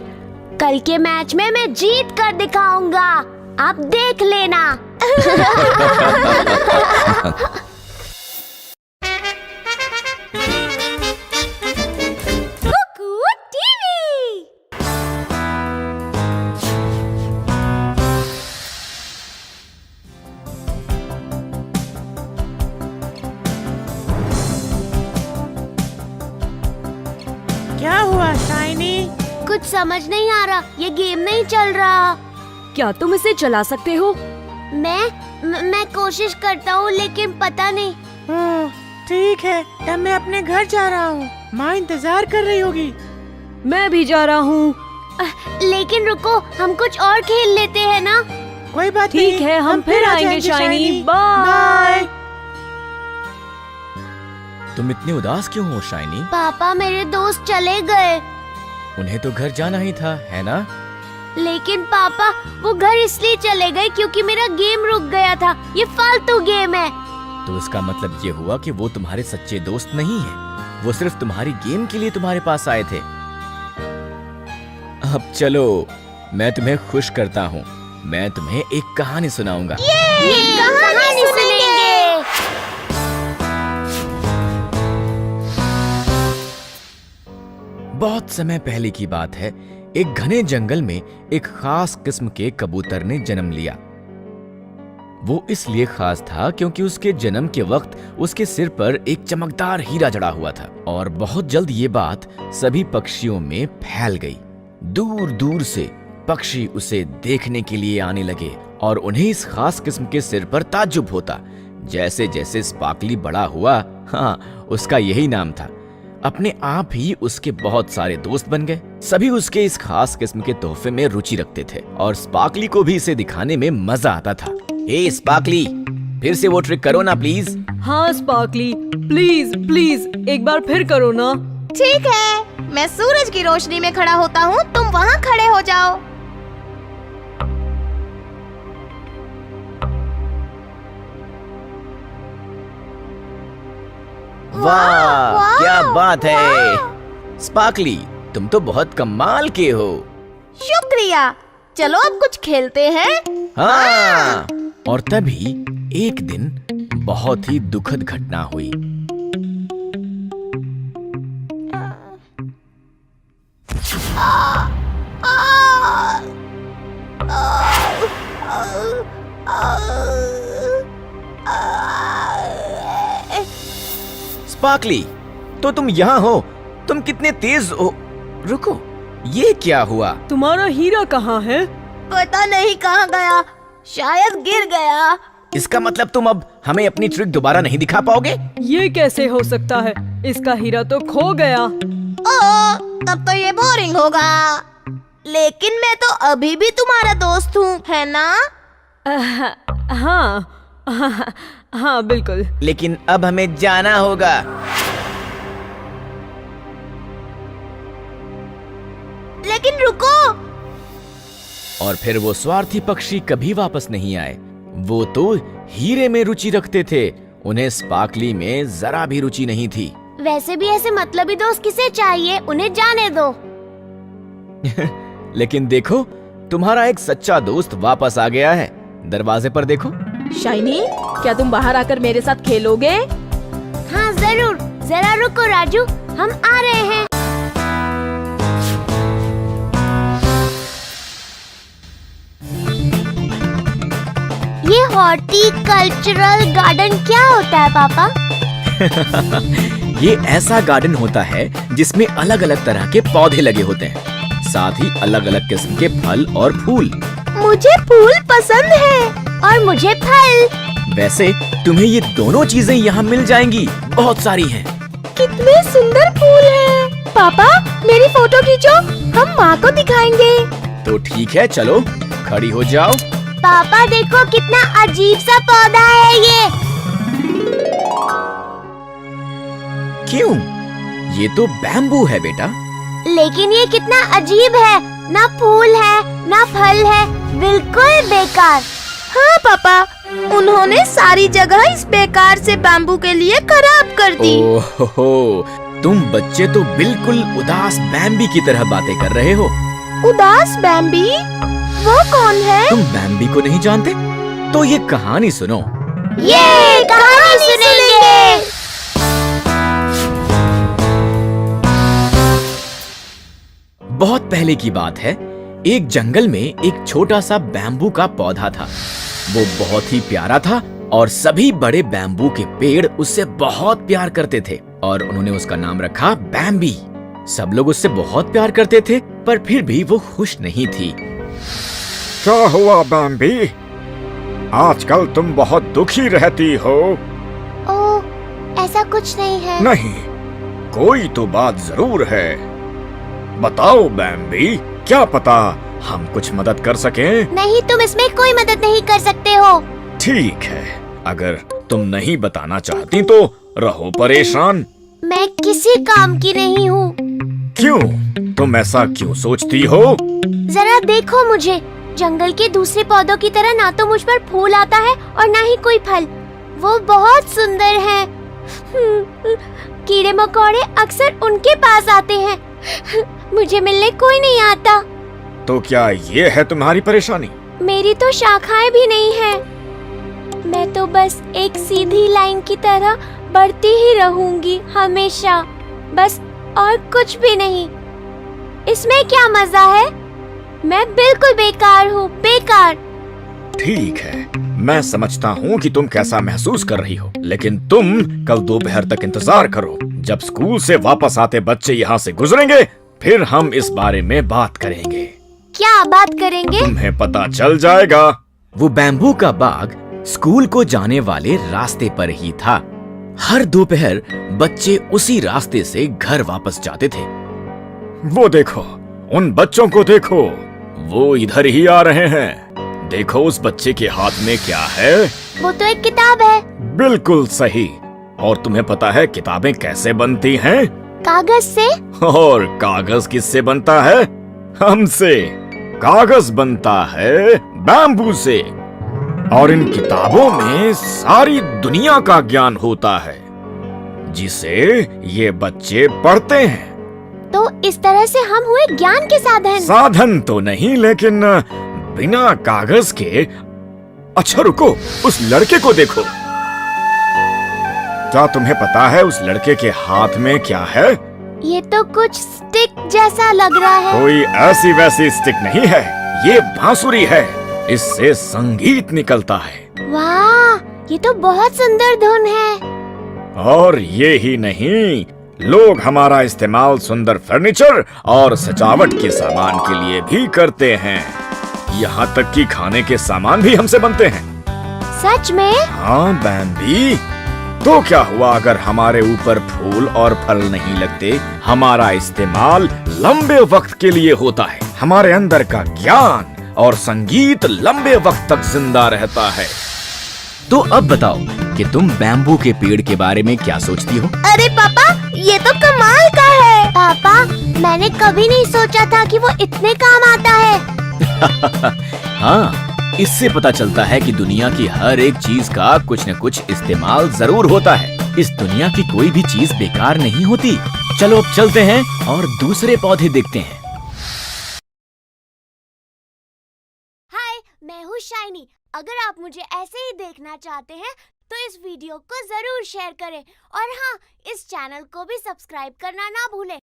कल के मैच में मैं जीत कर दिखाऊंगा। आप देख लेना। कुछ समझ नहीं आ रहा, ये गेम नहीं चल रहा।
क्या तुम इसे चला सकते हो?
मैं कोशिश करता हूँ लेकिन पता नहीं।
ठीक है, तब मैं अपने घर जा रहा हूँ। माँ इंतजार कर रही होगी।
मैं भी जा रहा हूँ।
लेकिन रुको, हम कुछ और खेल लेते हैं ना।
कोई बात नहीं,
ठीक है, हम फिर
आ
आएंगे
जाएंगे,
शाइनी। बाय।
तुम इतनी उदास क्यों हो शाइनी?
पापा मेरे दोस्त चले गए।
उन्हें तो घर जाना ही था, है ना?
लेकिन पापा वो घर इसलिए चले गए क्योंकि मेरा गेम रुक गया था। ये फालतू गेम है।
तो इसका मतलब ये हुआ कि वो तुम्हारे सच्चे दोस्त नहीं है। वो सिर्फ तुम्हारी गेम के लिए तुम्हारे पास आए थे। अब चलो, मैं तुम्हें खुश करता हूँ। मैं तुम्हें एक कहानी सुनाऊंगा।
ये कहानी सुनेंगे।
बहुत समय पहले की बात है। एक घने जंगल में एक खास किस्म के कबूतर ने जन्म लिया। वो इसलिए खास था क्योंकि उसके जन्म के वक्त उसके सिर पर एक चमकदार हीरा जड़ा हुआ था और बहुत जल्द ये बात सभी पक्षियों में फैल गई। दूर दूर से पक्षी उसे देखने के लिए आने लगे और उन्हें इस खास किस्म के सिर पर ताज्जुब होता। जैसे जैसे स्पार्कली बड़ा हुआ, हाँ, उसका यही नाम था, अपने आप ही उसके बहुत सारे दोस्त बन गए। सभी उसके इस खास किस्म के तोहफे में रुचि रखते थे और स्पार्कली को भी इसे दिखाने में मजा आता था। ए स्पार्कली, फिर से वो ट्रिक करो ना प्लीज।
हाँ स्पार्कली, प्लीज प्लीज एक बार फिर करो ना।
ठीक है, मैं सूरज की रोशनी में खड़ा होता हूँ, तुम वहाँ खड़े हो जाओ।
वाह, क्या बात है स्पार्कली, तुम तो बहुत कमाल के हो।
शुक्रिया। चलो अब कुछ खेलते हैं।
हाँ। और तभी एक दिन बहुत ही दुखद घटना हुई। स्पार्कली, तो तुम यहाँ हो? तुम कितने तेज हो? रुको, ये क्या हुआ?
तुम्हारा हीरा कहाँ है?
पता नहीं कहाँ गया, शायद गिर गया।
इसका मतलब तुम अब हमें अपनी ट्रिक दोबारा नहीं दिखा पाओगे?
ये कैसे हो सकता है? इसका हीरा तो खो गया।
तब तो ये बोरिंग होगा। लेकिन मैं तो अभी भी तुम्हारा दोस्त हूँ, है ना?
हाँ, हाँ बिल्कुल।
लेकिन अब हमें जाना होगा।
लेकिन रुको।
और फिर वो स्वार्थी पक्षी कभी वापस नहीं आए। वो तो हीरे में रुचि रखते थे, उन्हें स्पार्कली में जरा भी रुचि नहीं थी।
वैसे भी ऐसे मतलबी दोस्त किसे चाहिए, उन्हें जाने दो।
लेकिन देखो, तुम्हारा एक सच्चा दोस्त वापस आ गया है। दरवाजे पर देखो।
शाइनी, क्या तुम बाहर आकर मेरे साथ खेलोगे?
हाँ जरूर। जरा रुको राजू, हम आ रहे हैं। ये हॉर्टिकल्चरल गार्डन क्या होता है पापा?
ये ऐसा गार्डन होता है जिसमें अलग अलग तरह के पौधे लगे होते हैं, साथ ही अलग अलग किस्म के फल और फूल।
मुझे फूल पसंद है।
और मुझे फल।
वैसे तुम्हें ये दोनों चीजें यहाँ मिल जाएंगी, बहुत सारी हैं।
कितने सुंदर फूल हैं। पापा, मेरी फोटो खींचो, हम माँ को दिखाएंगे।
तो ठीक है, चलो खड़ी हो जाओ।
पापा देखो कितना अजीब सा पौधा है ये।
क्यों? ये तो बैम्बू है बेटा।
लेकिन ये कितना अजीब है, ना फूल है ना फल है, बिल्कुल बेकार।
हाँ पापा, उन्होंने सारी जगह इस बेकार से बैम्बू के लिए खराब कर दी।
ओहो, तुम बच्चे तो बिल्कुल उदास बैम्बी की तरह बातें कर रहे हो।
उदास बैम्बी? वो कौन है?
तुम बैम्बी को नहीं जानते? तो ये कहानी सुनो।
ये कहानी सुनेंगे।
बहुत पहले की बात है, एक जंगल में एक छोटा सा बैम्बू का पौधा था। वो बहुत ही प्यारा था और सभी बड़े बैम्बू के पेड़ उससे बहुत प्यार करते थे और उन्होंने उसका नाम रखा बैम्बी। सब लोग उससे बहुत प्यार करते थे, पर फिर भी वो खुश नहीं थी।
क्या हुआ बैम्बी? आजकल तुम बहुत दुखी रहती हो।
ओह, ऐसा कुछ नहीं है।
नहीं, कोई तो बात जरूर है। बताओ बैम्बी, क्या पता हम कुछ मदद कर सकें?
नहीं, तुम इसमें कोई मदद नहीं कर सकते हो।
ठीक है, अगर तुम नहीं बताना चाहती तो रहो परेशान।
मैं किसी काम की नहीं हूँ।
क्यों? तुम ऐसा क्यों सोचती हो?
जरा देखो मुझे, जंगल के दूसरे पौधों की तरह ना तो मुझ पर फूल आता है और ना ही कोई फल। वो बहुत सुंदर हैं। कीड़े मकोड़े अक्सर उनके पास आते हैं। मुझे मिलने कोई नहीं आता।
तो क्या ये है तुम्हारी परेशानी?
मेरी तो शाखाएं भी नहीं है। मैं तो बस एक सीधी लाइन की तरह बढ़ती ही रहूंगी हमेशा, बस, और कुछ भी नहीं। इसमें क्या मजा है? मैं बिल्कुल बेकार हूँ, बेकार।
ठीक है, मैं समझता हूँ कि तुम कैसा महसूस कर रही हो, लेकिन तुम कल दोपहर तक इंतजार करो। जब स्कूल से वापस आते बच्चे यहाँ से गुजरेंगे, फिर हम इस बारे में बात करेंगे।
क्या बात करेंगे?
तुम्हें पता चल जाएगा।
वो बैम्बू का बाग स्कूल को जाने वाले रास्ते पर ही था। हर दोपहर बच्चे उसी रास्ते से घर वापस जाते थे।
वो देखो, उन बच्चों को देखो, वो इधर ही आ रहे हैं। देखो उस बच्चे के हाथ में क्या है?
वो तो एक किताब है।
बिल्कुल सही। और तुम्हें पता है किताबें कैसे बनती हैं?
कागज से।
और कागज किससे बनता है? हमसे। कागज बनता है बैम्बू से। और इन किताबों में सारी दुनिया का ज्ञान होता है, जिसे ये बच्चे पढ़ते हैं।
तो इस तरह से हम हुए ज्ञान के साधन।
साधन तो नहीं, लेकिन बिना कागज के। अच्छा रुको, उस लड़के को देखो। क्या तुम्हें पता है उस लड़के के हाथ में क्या है?
ये तो कुछ स्टिक जैसा लग रहा है।
कोई ऐसी वैसी स्टिक नहीं है, ये बांसुरी है। इससे संगीत निकलता है।
वाह, ये तो बहुत सुंदर धुन है।
और ये ही नहीं, लोग हमारा इस्तेमाल सुंदर फर्नीचर और सजावट के सामान के लिए भी करते हैं। यहाँ तक कि खाने के सामान भी हमसे बनते हैं।
सच में?
हाँ बैम्बी। तो क्या हुआ अगर हमारे ऊपर फूल और फल नहीं लगते? हमारा इस्तेमाल लंबे वक्त के लिए होता है। हमारे अंदर का ज्ञान और संगीत लंबे वक्त तक जिंदा रहता है।
तो अब बताओ कि तुम बैम्बू के पेड़ के बारे में क्या सोचती हो?
अरे पापा, ये तो कमाल का है। पापा, मैंने कभी नहीं सोचा था कि वो इतने काम आता है।
हाँ, इससे पता चलता है कि दुनिया की हर एक चीज का कुछ न कुछ इस्तेमाल जरूर होता है। इस दुनिया की कोई भी चीज बेकार नहीं होती। चलो अब चलते हैं और दूसरे पौधे देखते हैं।
हाय, मैं हूँ शाइनी। अगर आप मुझे ऐसे ही देखना चाहते हैं तो इस वीडियो को जरूर शेयर करें, और हाँ, इस चैनल को भी सब्सक्राइब करना ना भूलें।